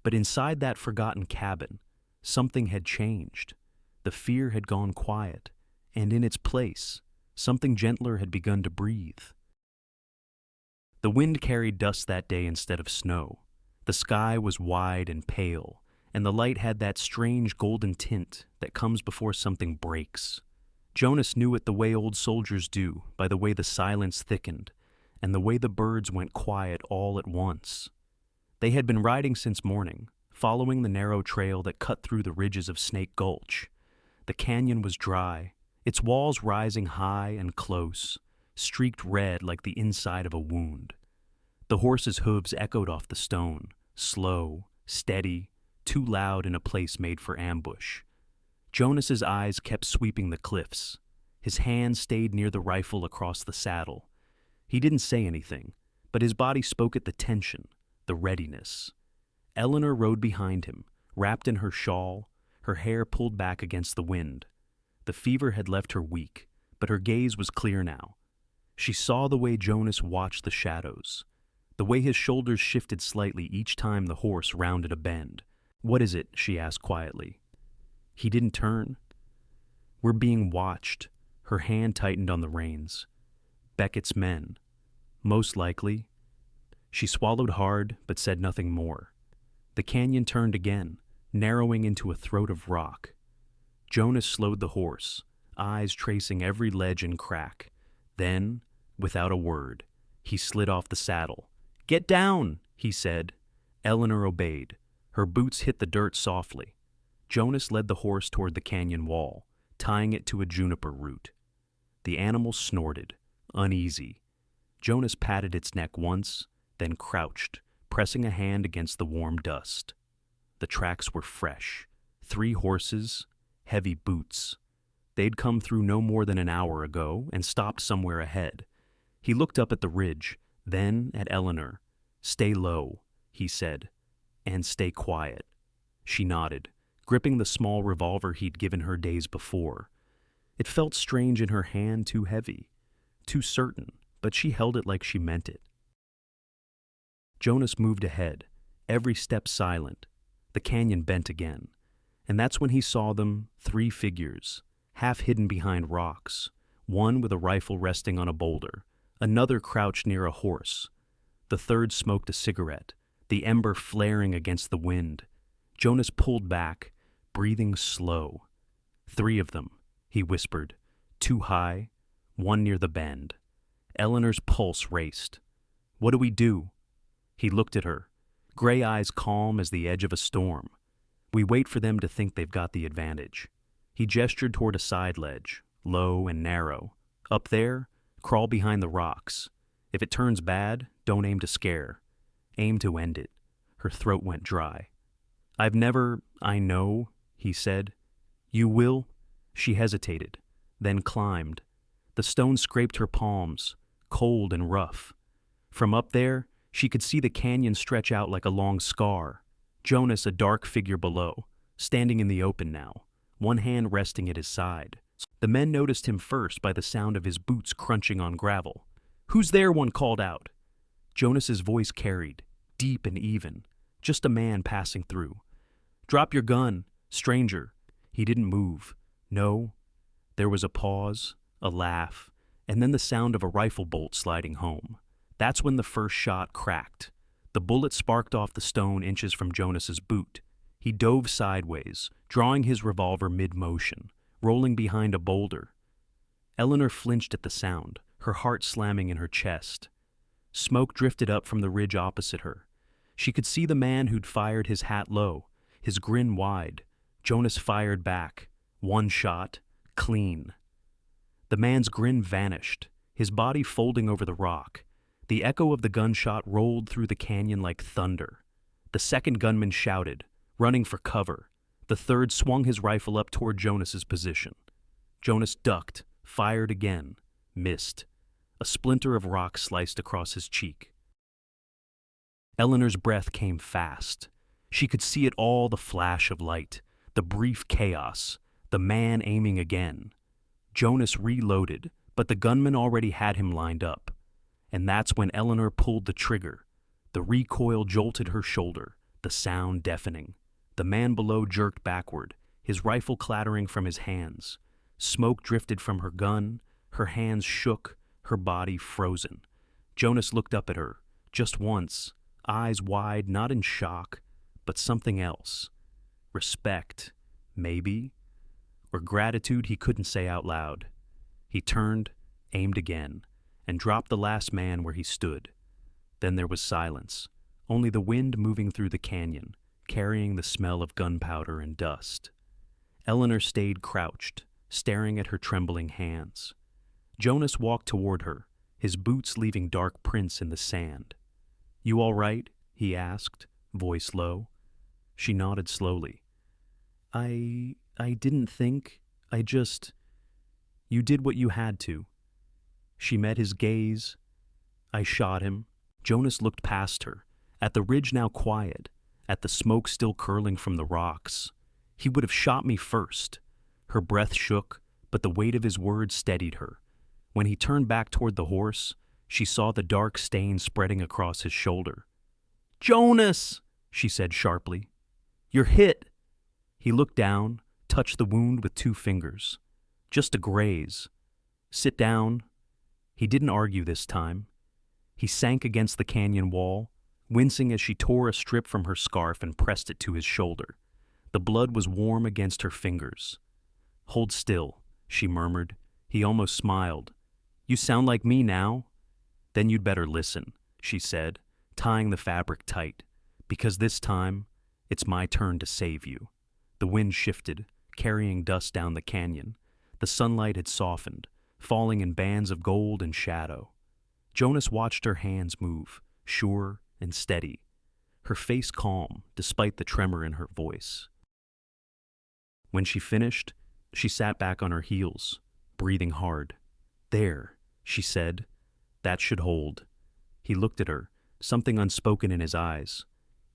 but inside that forgotten cabin, something had changed. The fear had gone quiet, and in its place, something gentler had begun to breathe. The wind carried dust that day instead of snow. The sky was wide and pale, and the light had that strange golden tint that comes before something breaks. Jonas knew it the way old soldiers do, by the way the silence thickened, and the way the birds went quiet all at once. They had been riding since morning, following the narrow trail that cut through the ridges of Snake Gulch. The canyon was dry, its walls rising high and close, streaked red like the inside of a wound. The horses' hooves echoed off the stone, slow, steady, too loud in a place made for ambush. Jonas's eyes kept sweeping the cliffs. His hand stayed near the rifle across the saddle. He didn't say anything, but his body spoke at the tension, the readiness. Eleanor rode behind him, wrapped in her shawl, her hair pulled back against the wind. The fever had left her weak, but her gaze was clear now. She saw the way Jonas watched the shadows, the way his shoulders shifted slightly each time the horse rounded a bend. "What is it?" she asked quietly. He didn't turn. "We're being watched." Her hand tightened on the reins. "Beckett's men. Most likely." She swallowed hard, but said nothing more. The canyon turned again, narrowing into a throat of rock. Jonas slowed the horse, eyes tracing every ledge and crack. Then, without a word, he slid off the saddle. "Get down," he said. Eleanor obeyed. Her boots hit the dirt softly. Jonas led the horse toward the canyon wall, tying it to a juniper root. The animal snorted, uneasy. Jonas patted its neck once, then crouched, pressing a hand against the warm dust. The tracks were fresh. 3 horses, heavy boots. They'd come through no more than an hour ago and stopped somewhere ahead. He looked up at the ridge, then at Eleanor. "Stay low," he said, "and stay quiet." She nodded, gripping the small revolver he'd given her days before. It felt strange in her hand, too heavy, too certain, but she held it like she meant it. Jonas moved ahead, every step silent. The canyon bent again, and that's when he saw them, 3 figures, half hidden behind rocks, one with a rifle resting on a boulder, another crouched near a horse. The third smoked a cigarette, the ember flaring against the wind. Jonas pulled back, breathing slow. 3 of them, he whispered, 2 high, 1 near the bend. Eleanor's pulse raced. "What do we do?" He looked at her, gray eyes calm as the edge of a storm. "We wait for them to think they've got the advantage." He gestured toward a side ledge, low and narrow. "Up there, crawl behind the rocks. If it turns bad, don't aim to scare. Aim to end it." Her throat went dry. I know," he said. "You will?" She hesitated, then climbed. The stone scraped her palms, cold and rough. From up there, she could see the canyon stretch out like a long scar. Jonas, a dark figure below, standing in the open now, one hand resting at his side. The men noticed him first by the sound of his boots crunching on gravel. "Who's there?" one called out. Jonas's voice carried, deep and even, just a man passing through. "Drop your gun, stranger." He didn't move. No. There was a pause, a laugh, and then the sound of a rifle bolt sliding home. That's when the first shot cracked. The bullet sparked off the stone inches from Jonas's boot. He dove sideways, drawing his revolver mid-motion, rolling behind a boulder. Eleanor flinched at the sound, her heart slamming in her chest. Smoke drifted up from the ridge opposite her. She could see the man who'd fired his hat low, his grin wide. Jonas fired back. 1 shot, clean. The man's grin vanished, his body folding over the rock. The echo of the gunshot rolled through the canyon like thunder. The second gunman shouted, running for cover. The third swung his rifle up toward Jonas's position. Jonas ducked, fired again, missed. A splinter of rock sliced across his cheek. Eleanor's breath came fast. She could see it all, the flash of light, the brief chaos, the man aiming again. Jonas reloaded, but the gunman already had him lined up. And that's when Eleanor pulled the trigger. The recoil jolted her shoulder, the sound deafening. The man below jerked backward, his rifle clattering from his hands. Smoke drifted from her gun, her hands shook, her body frozen. Jonas looked up at her, just once, eyes wide, not in shock, but something else. Respect, maybe, or gratitude he couldn't say out loud. He turned, aimed again, and dropped the last man where he stood. Then there was silence, only the wind moving through the canyon, carrying the smell of gunpowder and dust. Eleanor stayed crouched, staring at her trembling hands. Jonas walked toward her, his boots leaving dark prints in the sand. "You all right?" he asked, voice low. She nodded slowly. I didn't think. You did what you had to." She met his gaze. "I shot him." Jonas looked past her, at the ridge now quiet, at the smoke still curling from the rocks. "He would have shot me first." Her breath shook, but the weight of his words steadied her. When he turned back toward the horse, she saw the dark stain spreading across his shoulder. "Jonas!" she said sharply. "You're hit." He looked down, touched the wound with 2 fingers. "Just a graze. Sit down." He didn't argue this time. He sank against the canyon wall, wincing as she tore a strip from her scarf and pressed it to his shoulder. The blood was warm against her fingers. "Hold still," she murmured. He almost smiled. "You sound like me now." "Then you'd better listen," she said, tying the fabric tight, "because this time, it's my turn to save you." The wind shifted, carrying dust down the canyon. The sunlight had softened, falling in bands of gold and shadow. Jonas watched her hands move, sure and steady, her face calm despite the tremor in her voice. When she finished, she sat back on her heels, breathing hard. "There," she said. "That should hold." He looked at her, something unspoken in his eyes.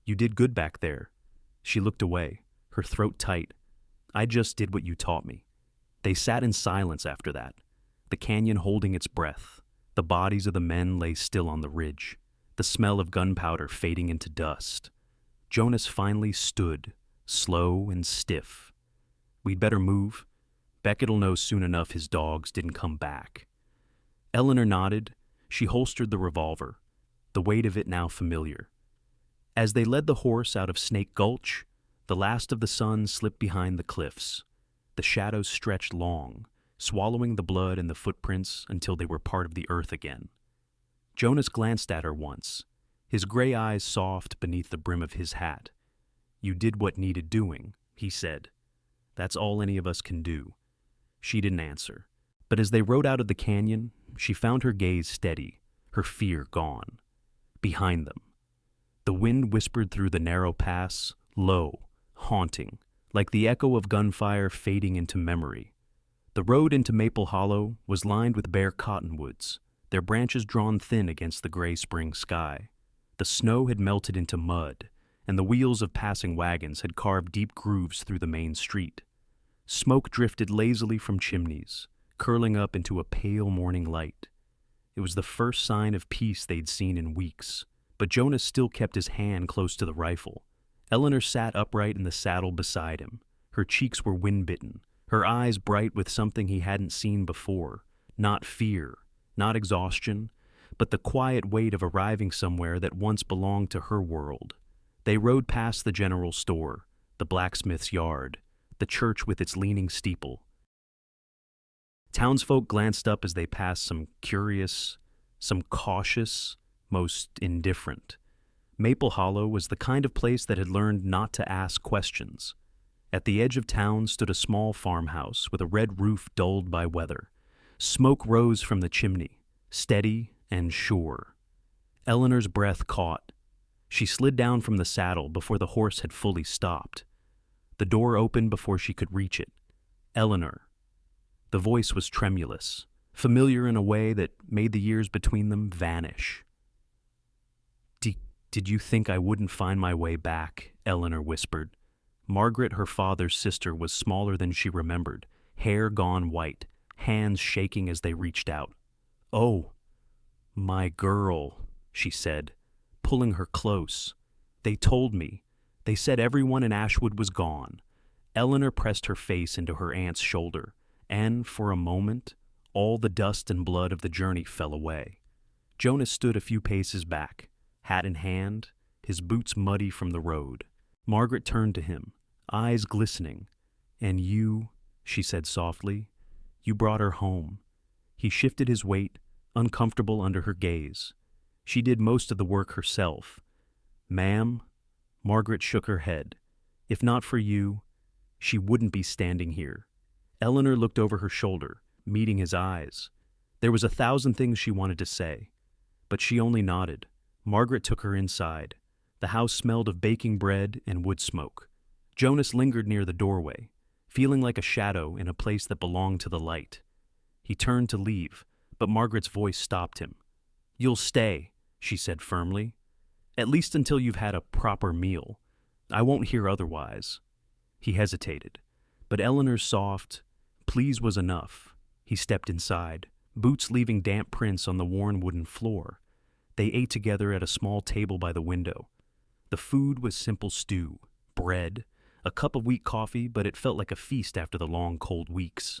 "You did good back there." She looked away, her throat tight. "I just did what you taught me." They sat in silence after that, the canyon holding its breath. The bodies of the men lay still on the ridge, the smell of gunpowder fading into dust. Jonas finally stood, slow and stiff. "We'd better move. Beckett'll know soon enough his dogs didn't come back." Eleanor nodded. She holstered the revolver, the weight of it now familiar. As they led the horse out of Snake Gulch, the last of the sun slipped behind the cliffs. The shadows stretched long, swallowing the blood and the footprints until they were part of the earth again. Jonas glanced at her once, his gray eyes soft beneath the brim of his hat. "You did what needed doing," he said. "That's all any of us can do." She didn't answer, but as they rode out of the canyon, she found her gaze steady, her fear gone. Behind them, the wind whispered through the narrow pass, low, haunting, like the echo of gunfire fading into memory. The road into Maple Hollow was lined with bare cottonwoods, their branches drawn thin against the gray spring sky. The snow had melted into mud, and the wheels of passing wagons had carved deep grooves through the main street. Smoke drifted lazily from chimneys, curling up into a pale morning light. It was the first sign of peace they'd seen in weeks, but Jonas still kept his hand close to the rifle. Eleanor sat upright in the saddle beside him. Her cheeks were wind-bitten, her eyes bright with something he hadn't seen before. Not fear, not exhaustion, but the quiet weight of arriving somewhere that once belonged to her world. They rode past the general store, the blacksmith's yard, the church with its leaning steeple. Townsfolk glanced up as they passed, some curious, some cautious, most indifferent. Maple Hollow was the kind of place that had learned not to ask questions. At the edge of town stood a small farmhouse with a red roof dulled by weather. Smoke rose from the chimney, steady and sure. Eleanor's breath caught. She slid down from the saddle before the horse had fully stopped. The door opened before she could reach it. "Eleanor." The voice was tremulous, familiar in a way that made the years between them vanish. Did you think I wouldn't find my way back?" Eleanor whispered. Margaret, her father's sister, was smaller than she remembered, hair gone white, hands shaking as they reached out. "Oh, my girl," she said, pulling her close. "They told me. They said everyone in Ashwood was gone." Eleanor pressed her face into her aunt's shoulder, and, for a moment, all the dust and blood of the journey fell away. Jonas stood a few paces back, hat in hand, his boots muddy from the road. Margaret turned to him, eyes glistening. "And you," she said softly, "you brought her home." He shifted his weight, uncomfortable under her gaze. "She did most of the work herself." "Ma'am," Margaret shook her head. "If not for you, she wouldn't be standing here." Eleanor looked over her shoulder, meeting his eyes. There was 1,000 things she wanted to say, but she only nodded. Margaret took her inside. The house smelled of baking bread and wood smoke. Jonas lingered near the doorway, feeling like a shadow in a place that belonged to the light. He turned to leave, but Margaret's voice stopped him. "You'll stay," she said firmly. "At least until you've had a proper meal. I won't hear otherwise." He hesitated, but Eleanor's soft please was enough. He stepped inside, boots leaving damp prints on the worn wooden floor. They ate together at a small table by the window. The food was simple stew, bread, a cup of weak coffee, but it felt like a feast after the long, cold weeks.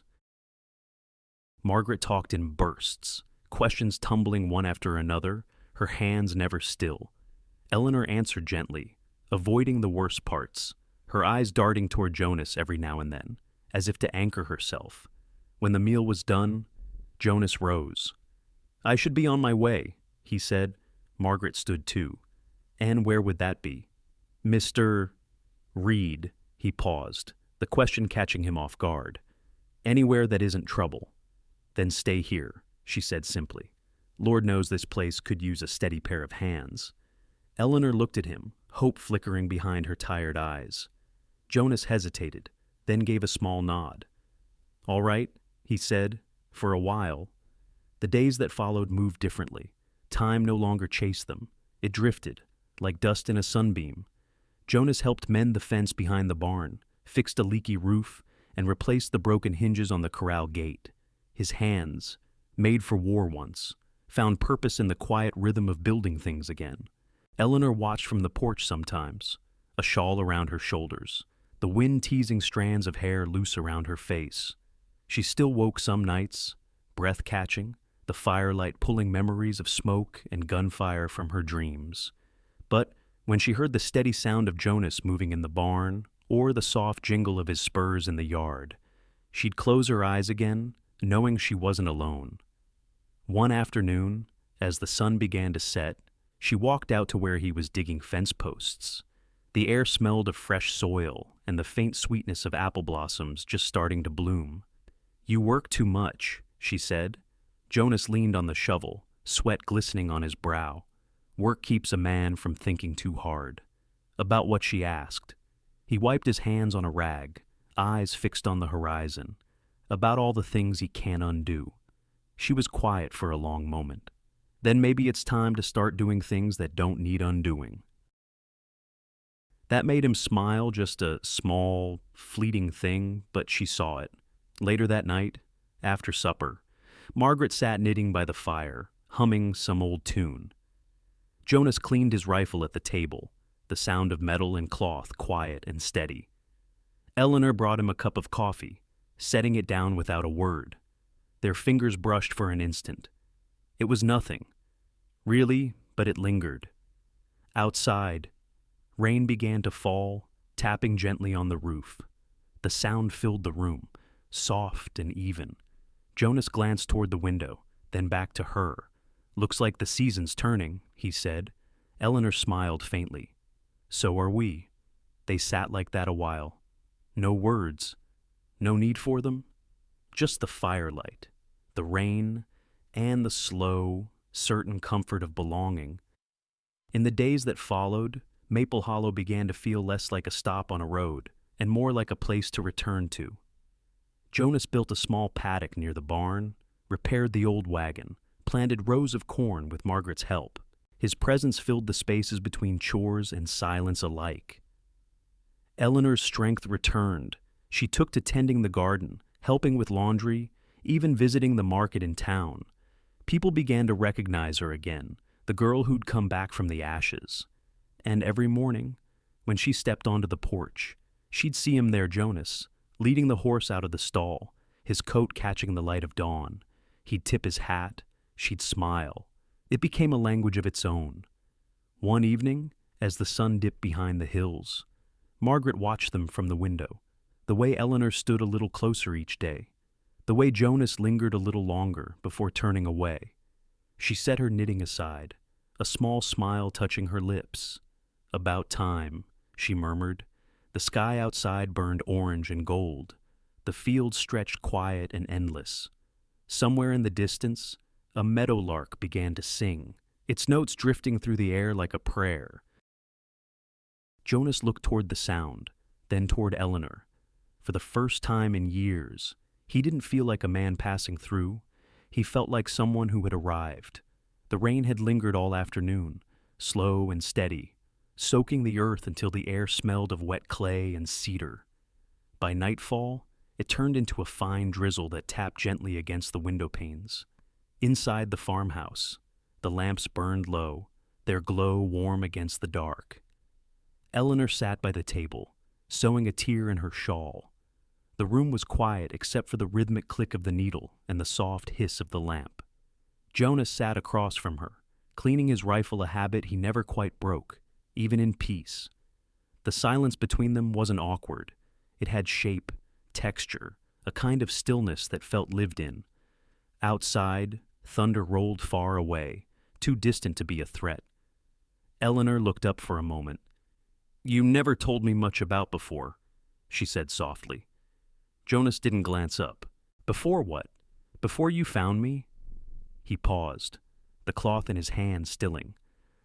Margaret talked in bursts, questions tumbling one after another, her hands never still. Eleanor answered gently, avoiding the worst parts, her eyes darting toward Jonas every now and then, as if to anchor herself. When the meal was done, Jonas rose. "I should be on my way," he said. Margaret stood too. "And where would that be?" "Mr. Reed," he paused, the question catching him off guard. "Anywhere that isn't trouble." "Then stay here," she said simply. "Lord knows this place could use a steady pair of hands." Eleanor looked at him, hope flickering behind her tired eyes. Jonas hesitated, then gave a small nod. "All right," he said, for a while. The days that followed moved differently. Time no longer chased them. It drifted, like dust in a sunbeam. Jonas helped mend the fence behind the barn, fixed a leaky roof, and replaced the broken hinges on the corral gate. His hands, made for war once, found purpose in the quiet rhythm of building things again. Eleanor watched from the porch sometimes, a shawl around her shoulders, the wind teasing strands of hair loose around her face. She still woke some nights, breath-catching, the firelight pulling memories of smoke and gunfire from her dreams. But when she heard the steady sound of Jonas moving in the barn, or the soft jingle of his spurs in the yard, she'd close her eyes again, knowing she wasn't alone. One afternoon, as the sun began to set, she walked out to where he was digging fence posts. The air smelled of fresh soil and the faint sweetness of apple blossoms just starting to bloom. "You work too much," she said. Jonas leaned on the shovel, sweat glistening on his brow. Work keeps a man from thinking too hard. About what she asked. He wiped his hands on a rag, eyes fixed on the horizon. About all the things he can't undo. She was quiet for a long moment. Then maybe it's time to start doing things that don't need undoing. That made him smile, just a small, fleeting thing, but she saw it. Later that night, after supper, Margaret sat knitting by the fire, humming some old tune. Jonas cleaned his rifle at the table, the sound of metal and cloth quiet and steady. Eleanor brought him a cup of coffee, setting it down without a word. Their fingers brushed for an instant. It was nothing, really, but it lingered. Outside, rain began to fall, tapping gently on the roof. The sound filled the room, soft and even. Jonas glanced toward the window, then back to her. "Looks like the season's turning," he said. Eleanor smiled faintly. "So are we." They sat like that a while. No words. No need for them. Just the firelight, the rain, and the slow, certain comfort of belonging. In the days that followed, Maple Hollow began to feel less like a stop on a road and more like a place to return to. Jonas built a small paddock near the barn, repaired the old wagon, planted rows of corn with Margaret's help. His presence filled the spaces between chores and silence alike. Eleanor's strength returned. She took to tending the garden, helping with laundry, even visiting the market in town. People began to recognize her again, the girl who'd come back from the ashes. And every morning, when she stepped onto the porch, she'd see him there, Jonas, leading the horse out of the stall, his coat catching the light of dawn. He'd tip his hat, she'd smile. It became a language of its own. One evening, as the sun dipped behind the hills, Margaret watched them from the window, the way Eleanor stood a little closer each day, the way Jonas lingered a little longer before turning away. She set her knitting aside, a small smile touching her lips. "About time," she murmured. The sky outside burned orange and gold. The fields stretched quiet and endless. Somewhere in the distance, a meadowlark began to sing, its notes drifting through the air like a prayer. Jonas looked toward the sound, then toward Eleanor. For the first time in years, he didn't feel like a man passing through. He felt like someone who had arrived. The rain had lingered all afternoon, slow and steady, soaking the earth until the air smelled of wet clay and cedar. By nightfall, it turned into a fine drizzle that tapped gently against the window panes. Inside the farmhouse, the lamps burned low, their glow warm against the dark. Eleanor sat by the table, sewing a tear in her shawl. The room was quiet except for the rhythmic click of the needle and the soft hiss of the lamp. Jonas sat across from her, cleaning his rifle, a habit he never quite broke, even in peace. The silence between them wasn't awkward. It had shape, texture, a kind of stillness that felt lived in. Outside, thunder rolled far away, too distant to be a threat. Eleanor looked up for a moment. "You never told me much about before," she said softly. Jonas didn't glance up. "Before what? Before you found me?" He paused, the cloth in his hand stilling.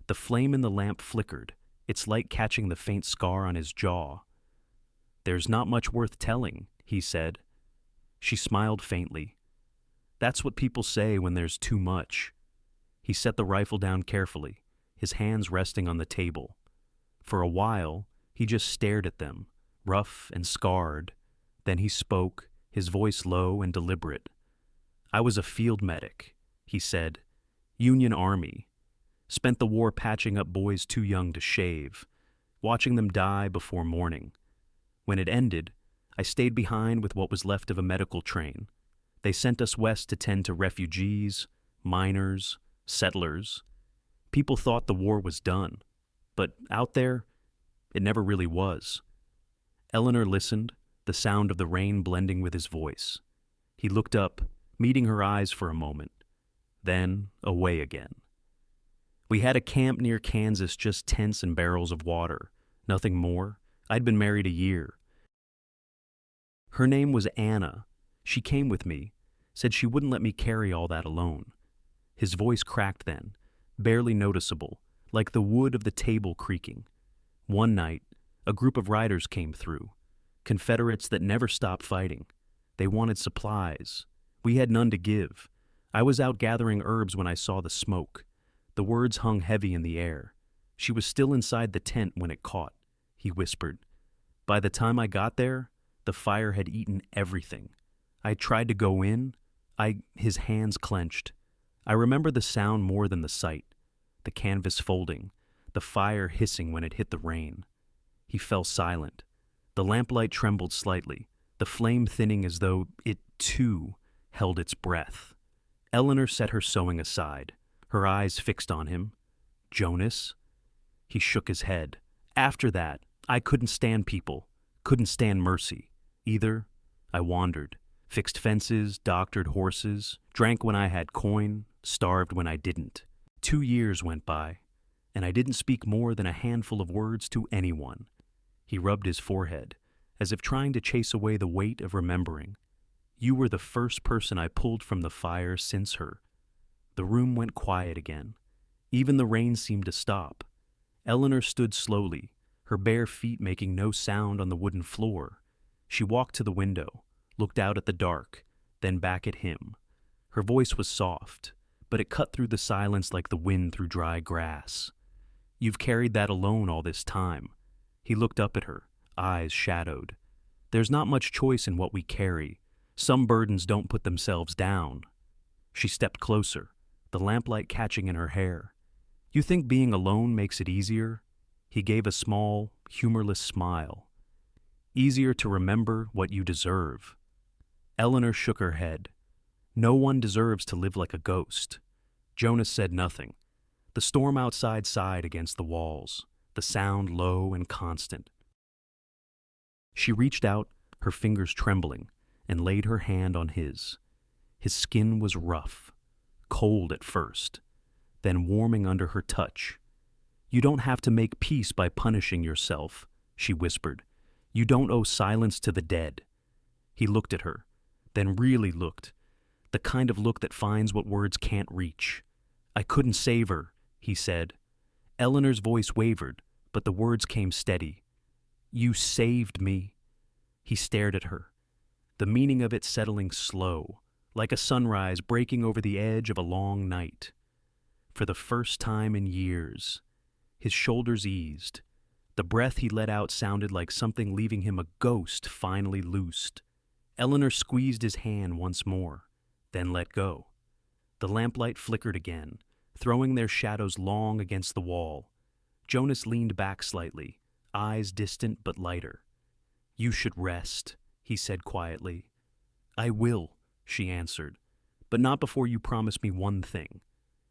The flame in the lamp flickered, its light catching the faint scar on his jaw. "There's not much worth telling," he said. She smiled faintly. "That's what people say when there's too much." He set the rifle down carefully, his hands resting on the table. For a while, he just stared at them, rough and scarred. Then he spoke, his voice low and deliberate. "I was a field medic," he said. "Union Army. Spent the war patching up boys too young to shave, watching them die before morning. When it ended, I stayed behind with what was left of a medical train. They sent us west to tend to refugees, miners, settlers. People thought the war was done, but out there, it never really was." Eleanor listened, the sound of the rain blending with his voice. He looked up, meeting her eyes for a moment, then away again. "We had a camp near Kansas, just tents and barrels of water, nothing more. I'd been married a year. Her name was Anna. She came with me, said she wouldn't let me carry all that alone." His voice cracked then, barely noticeable, like the wood of the table creaking. "One night, a group of riders came through, Confederates that never stopped fighting. They wanted supplies. We had none to give. I was out gathering herbs when I saw the smoke." The words hung heavy in the air. "She was still inside the tent when it caught," he whispered. "By the time I got there, the fire had eaten everything. I tried to go in. His hands clenched. I remember the sound more than the sight, the canvas folding, the fire hissing when it hit the rain." He fell silent. The lamplight trembled slightly, the flame thinning as though it, too, held its breath. Eleanor set her sewing aside, her eyes fixed on him. "Jonas?" He shook his head. "After that, I couldn't stand people, couldn't stand mercy. Either, I wandered, fixed fences, doctored horses, drank when I had coin, starved when I didn't. 2 years went by, and I didn't speak more than a handful of words to anyone." He rubbed his forehead, as if trying to chase away the weight of remembering. "You were the first person I pulled from the fire since her." The room went quiet again. Even the rain seemed to stop. Eleanor stood slowly, her bare feet making no sound on the wooden floor. She walked to the window, looked out at the dark, then back at him. Her voice was soft, but it cut through the silence like the wind through dry grass. "You've carried that alone all this time." He looked up at her, eyes shadowed. "There's not much choice in what we carry. Some burdens don't put themselves down." She stepped closer, the lamplight catching in her hair. "You think being alone makes it easier?" He gave a small, humorless smile. "Easier to remember what you deserve." Eleanor shook her head. "No one deserves to live like a ghost." Jonas said nothing. The storm outside sighed against the walls, the sound low and constant. She reached out, her fingers trembling, and laid her hand on his. His skin was rough, cold at first, then warming under her touch. "You don't have to make peace by punishing yourself," she whispered. "You don't owe silence to the dead." He looked at her, then really looked, the kind of look that finds what words can't reach. "I couldn't save her," he said. Eleanor's voice wavered, but the words came steady. "You saved me." He stared at her, the meaning of it settling slow, like a sunrise breaking over the edge of a long night. For the first time in years, his shoulders eased. The breath he let out sounded like something leaving him a ghost finally loosed. Eleanor squeezed his hand once more, then let go. The lamplight flickered again, throwing their shadows long against the wall. Jonas leaned back slightly, eyes distant but lighter. "You should rest," he said quietly. "I will," she answered, "but not before you promise me one thing."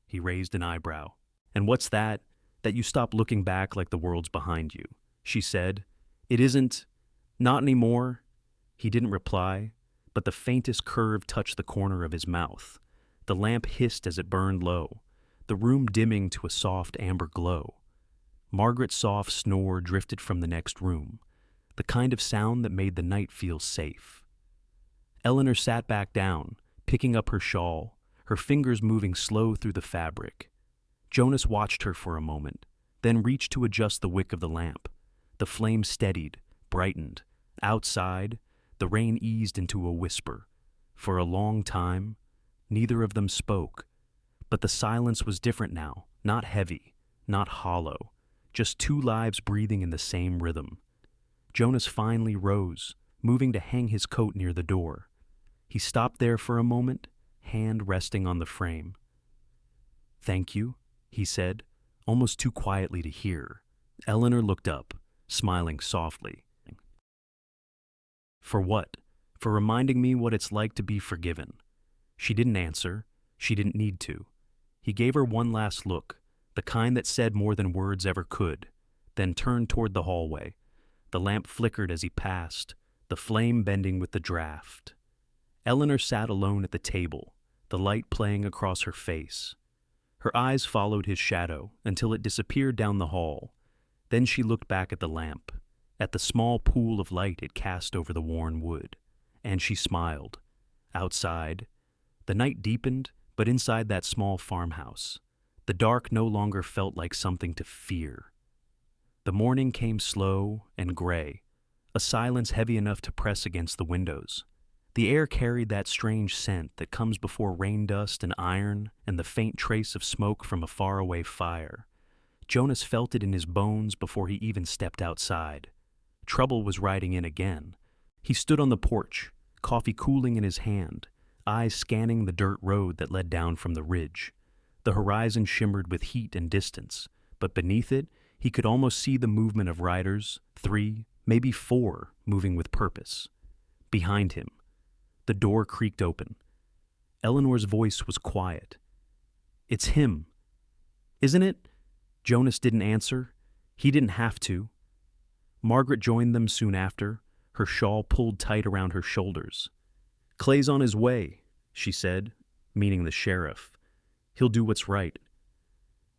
He raised an eyebrow. "And what's that?" "That you stop looking back like the world's behind you," she said. "It isn't. Not anymore." He didn't reply, but the faintest curve touched the corner of his mouth. The lamp hissed as it burned low, the room dimming to a soft amber glow. Margaret's soft snore drifted from the next room, the kind of sound that made the night feel safe. Eleanor sat back down, picking up her shawl, her fingers moving slow through the fabric. Jonas watched her for a moment, then reached to adjust the wick of the lamp. The flame steadied, brightened. Outside, the rain eased into a whisper. For a long time, neither of them spoke. But the silence was different now, not heavy, not hollow, just two lives breathing in the same rhythm. Jonas finally rose, moving to hang his coat near the door. He stopped there for a moment, hand resting on the frame. "Thank you," he said, almost too quietly to hear. Eleanor looked up, smiling softly. "For what?" "For reminding me what it's like to be forgiven." She didn't answer. She didn't need to. He gave her one last look, the kind that said more than words ever could, then turned toward the hallway. The lamp flickered as he passed, the flame bending with the draft. Eleanor sat alone at the table, the light playing across her face. Her eyes followed his shadow until it disappeared down the hall. Then she looked back at the lamp, at the small pool of light it cast over the worn wood, and she smiled. Outside, the night deepened, but inside that small farmhouse, the dark no longer felt like something to fear. The morning came slow and gray, a silence heavy enough to press against the windows. The air carried that strange scent that comes before rain dust and iron and the faint trace of smoke from a faraway fire. Jonas felt it in his bones before he even stepped outside. Trouble was riding in again. He stood on the porch, coffee cooling in his hand, eyes scanning the dirt road that led down from the ridge. The horizon shimmered with heat and distance, but beneath it, he could almost see the movement of riders, 3, maybe 4, moving with purpose. Behind him, the door creaked open. Eleanor's voice was quiet. "It's him." "Isn't it?" Jonas didn't answer. He didn't have to. Margaret joined them soon after, her shawl pulled tight around her shoulders. "Clay's on his way," she said, meaning the sheriff. "He'll do what's right."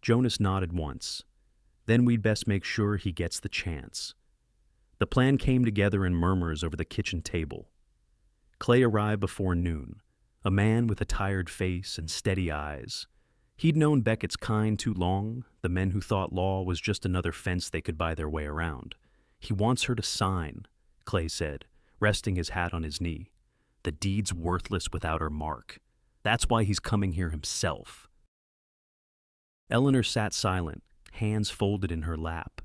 Jonas nodded once. "Then we'd best make sure he gets the chance." The plan came together in murmurs over the kitchen table. Clay arrived before noon, a man with a tired face and steady eyes. He'd known Beckett's kind too long, the men who thought law was just another fence they could buy their way around. "He wants her to sign," Clay said, resting his hat on his knee. "The deed's worthless without her mark." That's why he's coming here himself. Eleanor sat silent, hands folded in her lap.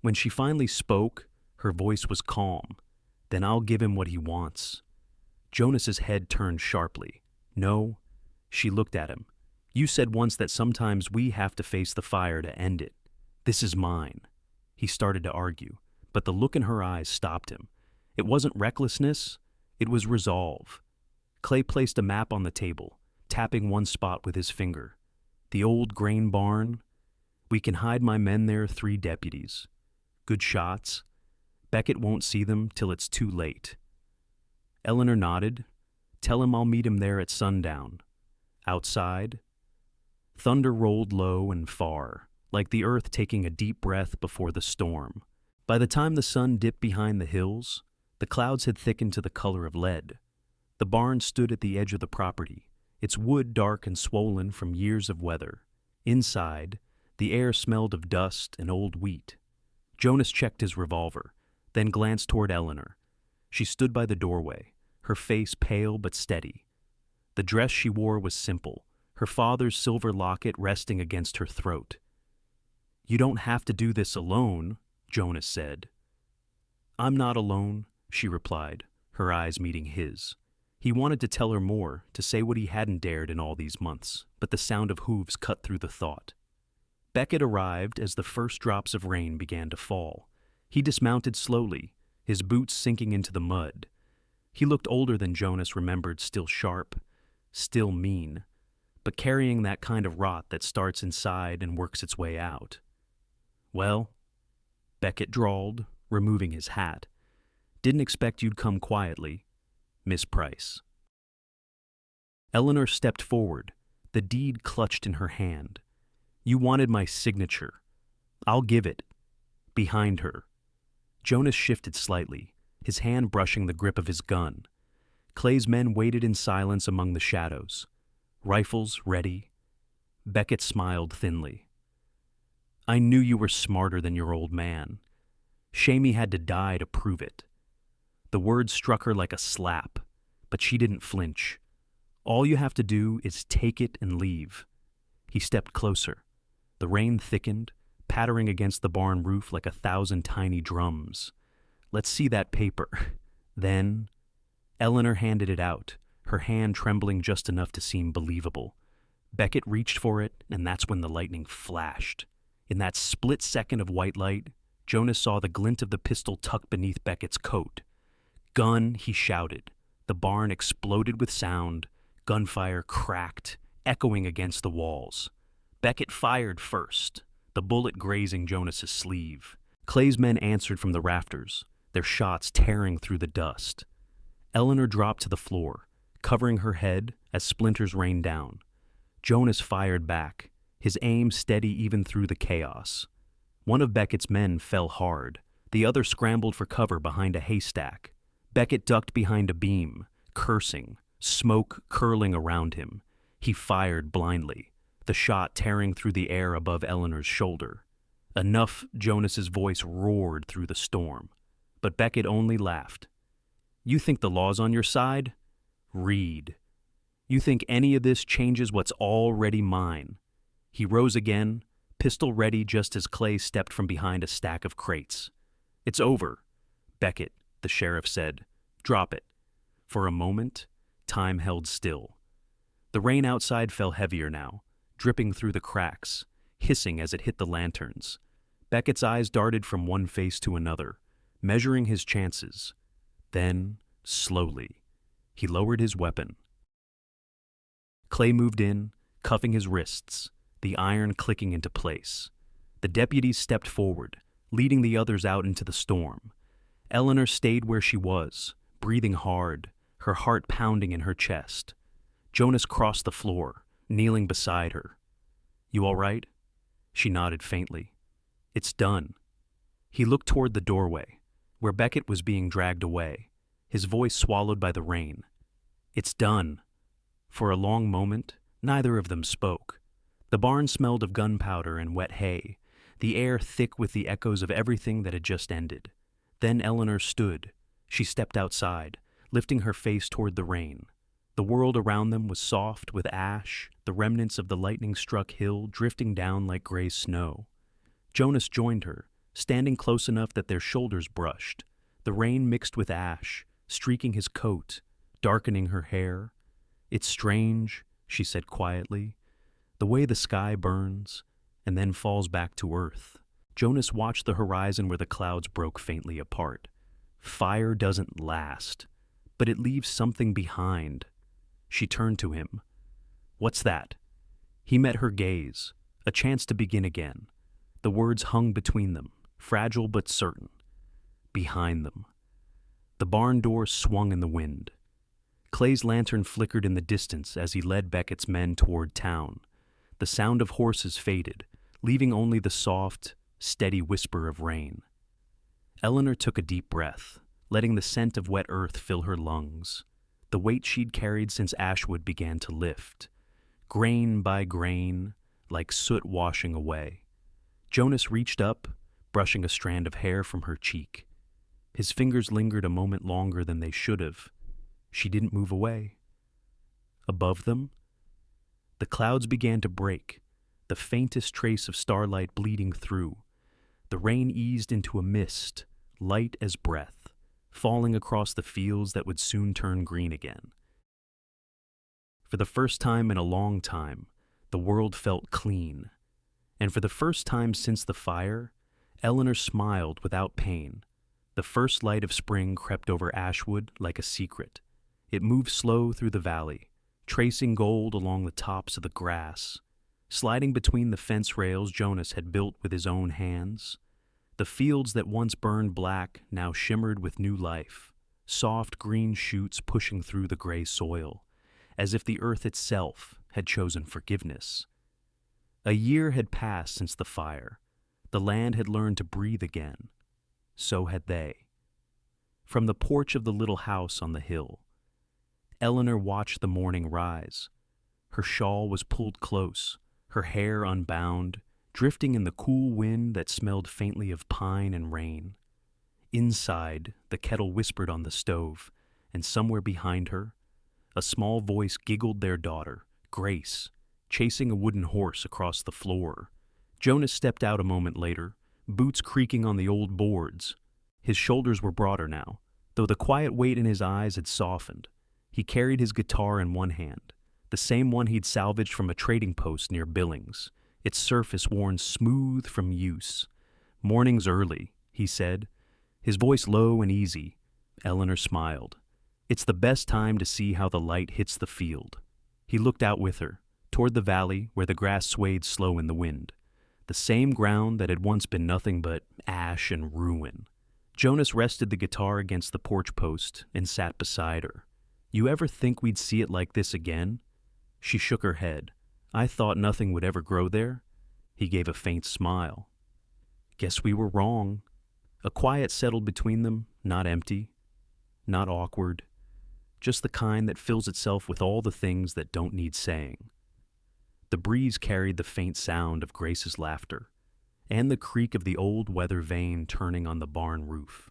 When she finally spoke, her voice was calm. Then I'll give him what he wants. Jonas's head turned sharply. No, she looked at him. You said once that sometimes we have to face the fire to end it. This is mine. He started to argue, but the look in her eyes stopped him. It wasn't recklessness, it was resolve. Clay placed a map on the table, tapping one spot with his finger. The old grain barn. We can hide my men there, 3 deputies. Good shots. Beckett won't see them till it's too late. Eleanor nodded. Tell him I'll meet him there at sundown. Outside. Thunder rolled low and far, like the earth taking a deep breath before the storm. By the time the sun dipped behind the hills, the clouds had thickened to the color of lead. The barn stood at the edge of the property, its wood dark and swollen from years of weather. Inside, the air smelled of dust and old wheat. Jonas checked his revolver, then glanced toward Eleanor. She stood by the doorway, her face pale but steady. The dress she wore was simple, her father's silver locket resting against her throat. You don't have to do this alone, Jonas said. I'm not alone, she replied, her eyes meeting his. He wanted to tell her more, to say what he hadn't dared in all these months, but the sound of hooves cut through the thought. Beckett arrived as the first drops of rain began to fall. He dismounted slowly, his boots sinking into the mud. He looked older than Jonas remembered, still sharp, still mean, but carrying that kind of rot that starts inside and works its way out. Well, Beckett drawled, removing his hat. Didn't expect you'd come quietly, Miss Price. Eleanor stepped forward, the deed clutched in her hand. You wanted my signature. I'll give it. Behind her. Jonas shifted slightly, his hand brushing the grip of his gun. Clay's men waited in silence among the shadows, rifles ready. Beckett smiled thinly. I knew you were smarter than your old man. Shame he had to die to prove it. The words struck her like a slap, but she didn't flinch. All you have to do is take it and leave. He stepped closer. The rain thickened, pattering against the barn roof like 1,000 tiny drums. Let's see that paper. Then, Eleanor handed it out, her hand trembling just enough to seem believable. Beckett reached for it, and that's when the lightning flashed. In that split second of white light, Jonas saw the glint of the pistol tucked beneath Beckett's coat. Gun, he shouted. The barn exploded with sound. Gunfire cracked, echoing against the walls. Beckett fired first, the bullet grazing Jonas's sleeve. Clay's men answered from the rafters, their shots tearing through the dust. Eleanor dropped to the floor, covering her head as splinters rained down. Jonas fired back, his aim steady even through the chaos. One of Beckett's men fell hard. The other scrambled for cover behind a haystack. Beckett ducked behind a beam, cursing, smoke curling around him. He fired blindly, the shot tearing through the air above Eleanor's shoulder. Enough, Jonas's voice roared through the storm. But Beckett only laughed. You think the law's on your side? Read. You think any of this changes what's already mine? He rose again, pistol ready just as Clay stepped from behind a stack of crates. It's over, Beckett, the sheriff said. Drop it. For a moment, time held still. The rain outside fell heavier now, dripping through the cracks, hissing as it hit the lanterns. Beckett's eyes darted from one face to another, measuring his chances. Then, slowly, he lowered his weapon. Clay moved in, cuffing his wrists, the iron clicking into place. The deputies stepped forward, leading the others out into the storm. Eleanor stayed where she was, breathing hard, her heart pounding in her chest. Jonas crossed the floor, kneeling beside her. You all right? She nodded faintly. It's done. He looked toward the doorway, where Beckett was being dragged away, his voice swallowed by the rain. It's done. For a long moment, neither of them spoke. The barn smelled of gunpowder and wet hay, the air thick with the echoes of everything that had just ended. Then Eleanor stood. She stepped outside, lifting her face toward the rain. The world around them was soft with ash, the remnants of the lightning-struck hill drifting down like gray snow. Jonas joined her, standing close enough that their shoulders brushed. The rain mixed with ash, streaking his coat, darkening her hair. "It's strange," she said quietly, "the way the sky burns and then falls back to earth." Jonas watched the horizon where the clouds broke faintly apart. Fire doesn't last, but it leaves something behind. She turned to him. "What's that?" He met her gaze, a chance to begin again. The words hung between them, fragile but certain. Behind them. The barn door swung in the wind. Clay's lantern flickered in the distance as he led Beckett's men toward town. The sound of horses faded, leaving only the soft, steady whisper of rain. Eleanor took a deep breath, letting the scent of wet earth fill her lungs. The weight she'd carried since Ashwood began to lift, grain by grain, like soot washing away. Jonas reached up, brushing a strand of hair from her cheek. His fingers lingered a moment longer than they should have. She didn't move away. Above them, the clouds began to break, the faintest trace of starlight bleeding through. The rain eased into a mist, light as breath, falling across the fields that would soon turn green again. For the first time in a long time, the world felt clean. And for the first time since the fire, Eleanor smiled without pain. The first light of spring crept over Ashwood like a secret. It moved slow through the valley, tracing gold along the tops of the grass, sliding between the fence rails Jonas had built with his own hands. The fields that once burned black now shimmered with new life, soft green shoots pushing through the gray soil, as if the earth itself had chosen forgiveness. A year had passed since the fire. The land had learned to breathe again. So had they. From the porch of the little house on the hill, Eleanor watched the morning rise. Her shawl was pulled close, her hair unbound, drifting in the cool wind that smelled faintly of pine and rain. Inside, the kettle whispered on the stove, and somewhere behind her, a small voice giggled their daughter, Grace, chasing a wooden horse across the floor. Jonas stepped out a moment later, boots creaking on the old boards. His shoulders were broader now, though the quiet weight in his eyes had softened. He carried his guitar in one hand, the same one he'd salvaged from a trading post near Billings, its surface worn smooth from use. "Morning's early," he said, his voice low and easy. Eleanor smiled. "It's the best time to see how the light hits the field." He looked out with her, toward the valley where the grass swayed slow in the wind, the same ground that had once been nothing but ash and ruin. Jonas rested the guitar against the porch post and sat beside her. "You ever think we'd see it like this again?" She shook her head. "I thought nothing would ever grow there." He gave a faint smile. "Guess we were wrong." A quiet settled between them, not empty, not awkward, just the kind that fills itself with all the things that don't need saying. The breeze carried the faint sound of Grace's laughter, and the creak of the old weather vane turning on the barn roof.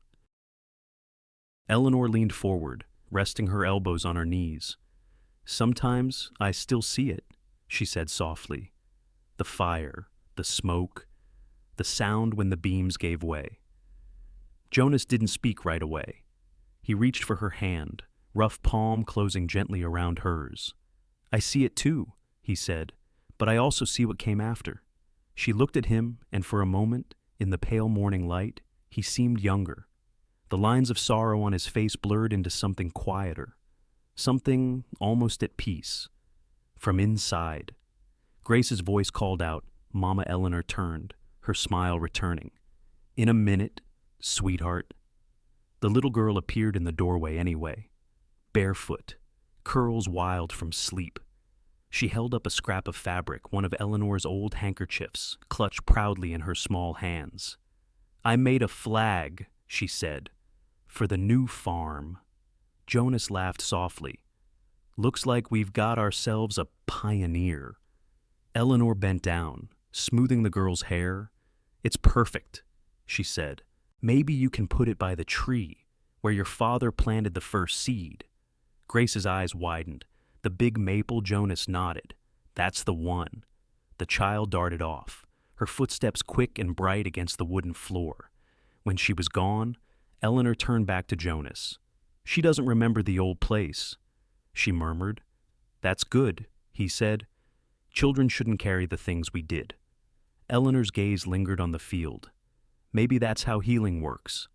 Eleanor leaned forward, resting her elbows on her knees. "Sometimes I still see it," she said softly. "The fire, the smoke, the sound when the beams gave way." Jonas didn't speak right away. He reached for her hand, rough palm closing gently around hers. "I see it too," he said, "but I also see what came after." She looked at him, and for a moment, in the pale morning light, he seemed younger. The lines of sorrow on his face blurred into something quieter, something almost at peace. From inside, Grace's voice called out. Mama Eleanor turned, her smile returning. "In a minute, sweetheart." The little girl appeared in the doorway anyway, barefoot, curls wild from sleep. She held up a scrap of fabric, one of Eleanor's old handkerchiefs, clutched proudly in her small hands. "I made a flag," she said, "for the new farm." Jonas laughed softly. "Looks like we've got ourselves a pioneer." Eleanor bent down, smoothing the girl's hair. "It's perfect," she said. "Maybe you can put it by the tree, where your father planted the first seed." Grace's eyes widened. The big maple. Jonas nodded. That's the one. The child darted off, her footsteps quick and bright against the wooden floor. When she was gone, Eleanor turned back to Jonas. She doesn't remember the old place, she murmured. That's good, he said. Children shouldn't carry the things we did. Eleanor's gaze lingered on the field. Maybe that's how healing works.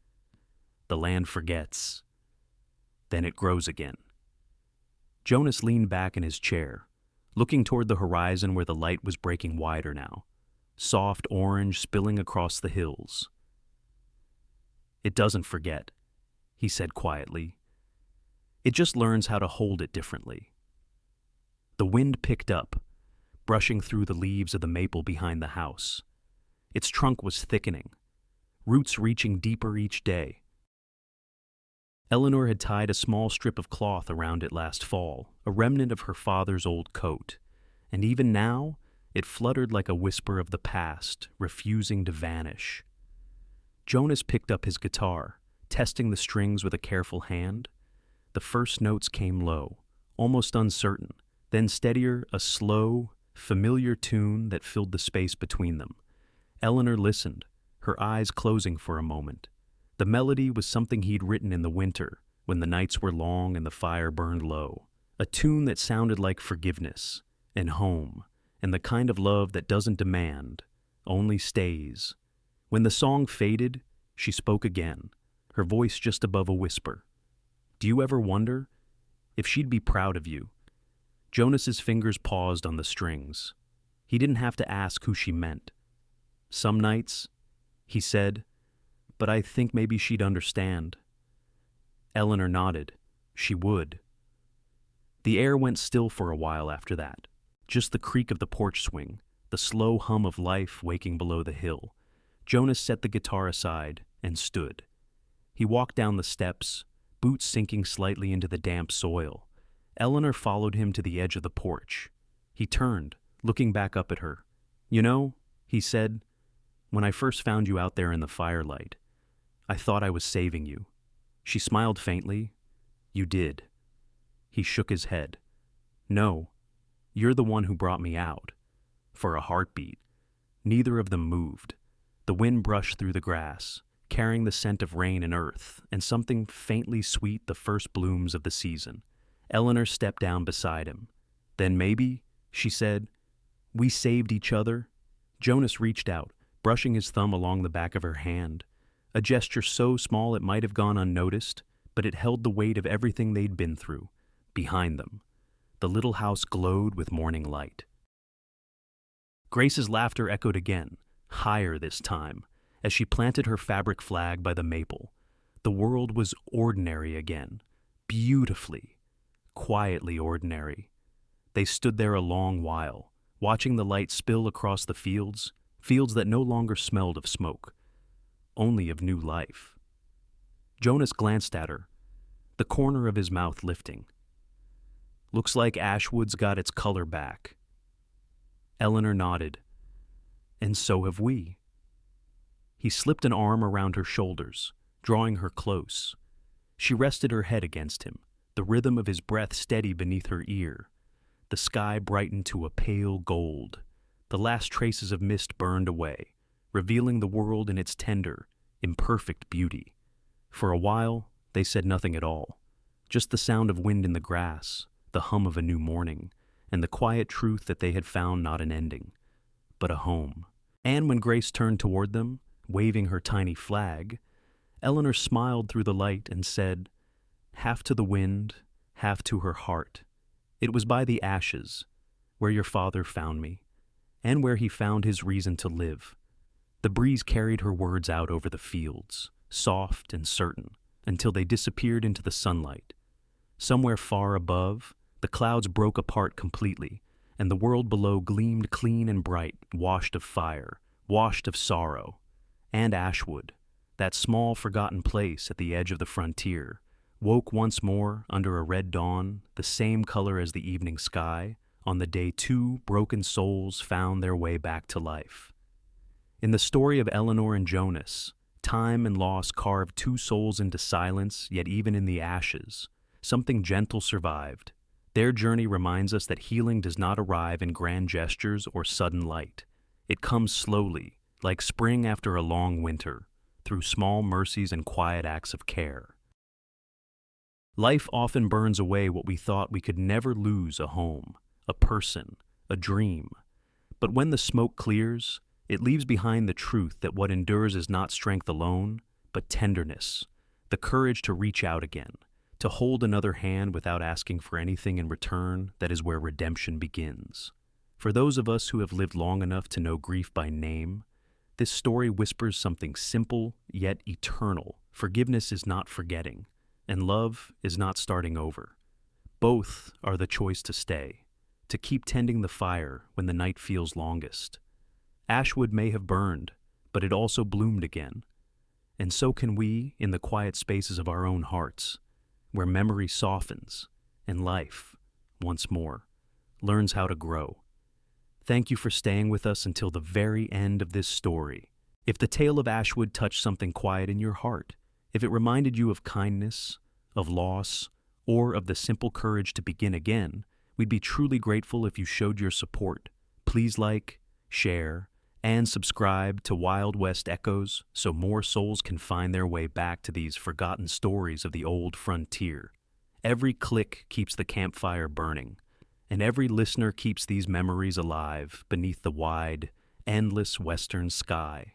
The land forgets. Then it grows again. Jonas leaned back in his chair, looking toward the horizon where the light was breaking wider now, soft orange spilling across the hills. It doesn't forget, he said quietly. It just learns how to hold it differently. The wind picked up, brushing through the leaves of the maple behind the house. Its trunk was thickening, roots reaching deeper each day. Eleanor had tied a small strip of cloth around it last fall, a remnant of her father's old coat, and even now it fluttered like a whisper of the past, refusing to vanish. Jonas picked up his guitar, testing the strings with a careful hand. The first notes came low, almost uncertain, then steadier, a slow, familiar tune that filled the space between them. Eleanor listened, her eyes closing for a moment. The melody was something he'd written in the winter, when the nights were long and the fire burned low. A tune that sounded like forgiveness, and home, and the kind of love that doesn't demand, only stays. When the song faded, she spoke again, her voice just above a whisper. Do you ever wonder if she'd be proud of you? Jonas's fingers paused on the strings. He didn't have to ask who she meant. Some nights, he said, but I think maybe she'd understand. Eleanor nodded. She would. The air went still for a while after that. Just the creak of the porch swing, the slow hum of life waking below the hill. Jonas set the guitar aside and stood. He walked down the steps, boots sinking slightly into the damp soil. Eleanor followed him to the edge of the porch. He turned, looking back up at her. You know, he said, when I first found you out there in the firelight, I thought I was saving you. She smiled faintly. You did. He shook his head. No, you're the one who brought me out. For a heartbeat. Neither of them moved. The wind brushed through the grass, carrying the scent of rain and earth, and something faintly sweet, the first blooms of the season. Eleanor stepped down beside him. Then maybe, she said, we saved each other. Jonas reached out, brushing his thumb along the back of her hand. A gesture so small it might have gone unnoticed, but it held the weight of everything they'd been through. Behind them, the little house glowed with morning light. Grace's laughter echoed again, higher this time, as she planted her fabric flag by the maple. The world was ordinary again, beautifully, quietly ordinary. They stood there a long while, watching the light spill across the fields that no longer smelled of smoke, only of new life. Jonas glanced at her, the corner of his mouth lifting. Looks like Ashwood's got its color back. Eleanor nodded. And so have we. He slipped an arm around her shoulders, drawing her close. She rested her head against him, the rhythm of his breath steady beneath her ear. The sky brightened to a pale gold. The last traces of mist burned away, revealing the world in its tender, imperfect beauty. For a while, they said nothing at all, just the sound of wind in the grass, the hum of a new morning, and the quiet truth that they had found not an ending, but a home. And when Grace turned toward them, waving her tiny flag, Eleanor smiled through the light and said, half to the wind, half to her heart. It was by the ashes, where your father found me, and where he found his reason to live. The breeze carried her words out over the fields, soft and certain, until they disappeared into the sunlight. Somewhere far above, the clouds broke apart completely, and the world below gleamed clean and bright, washed of fire, washed of sorrow. And Ashwood, that small forgotten place at the edge of the frontier, woke once more under a red dawn, the same color as the evening sky, on the day two broken souls found their way back to life. In the story of Eleanor and Jonas, time and loss carved two souls into silence, yet even in the ashes, something gentle survived, Their journey reminds us that healing does not arrive in grand gestures or sudden light. It comes slowly, like spring after a long winter, through small mercies and quiet acts of care. Life often burns away what we thought we could never lose: a home, a person, a dream. But when the smoke clears, it leaves behind the truth that what endures is not strength alone, but tenderness, the courage to reach out again, to hold another hand without asking for anything in return. That is where redemption begins. For those of us who have lived long enough to know grief by name, this story whispers something simple yet eternal. Forgiveness is not forgetting, and love is not starting over. Both are the choice to stay, to keep tending the fire when the night feels longest. Ashwood may have burned, but it also bloomed again. And so can we in the quiet spaces of our own hearts, where memory softens and life, once more, learns how to grow. Thank you for staying with us until the very end of this story. If the tale of Ashwood touched something quiet in your heart, if it reminded you of kindness, of loss, or of the simple courage to begin again, we'd be truly grateful if you showed your support. Please like, share, and subscribe to Wild West Echoes so more souls can find their way back to these forgotten stories of the old frontier. Every click keeps the campfire burning, and every listener keeps these memories alive beneath the wide, endless western sky.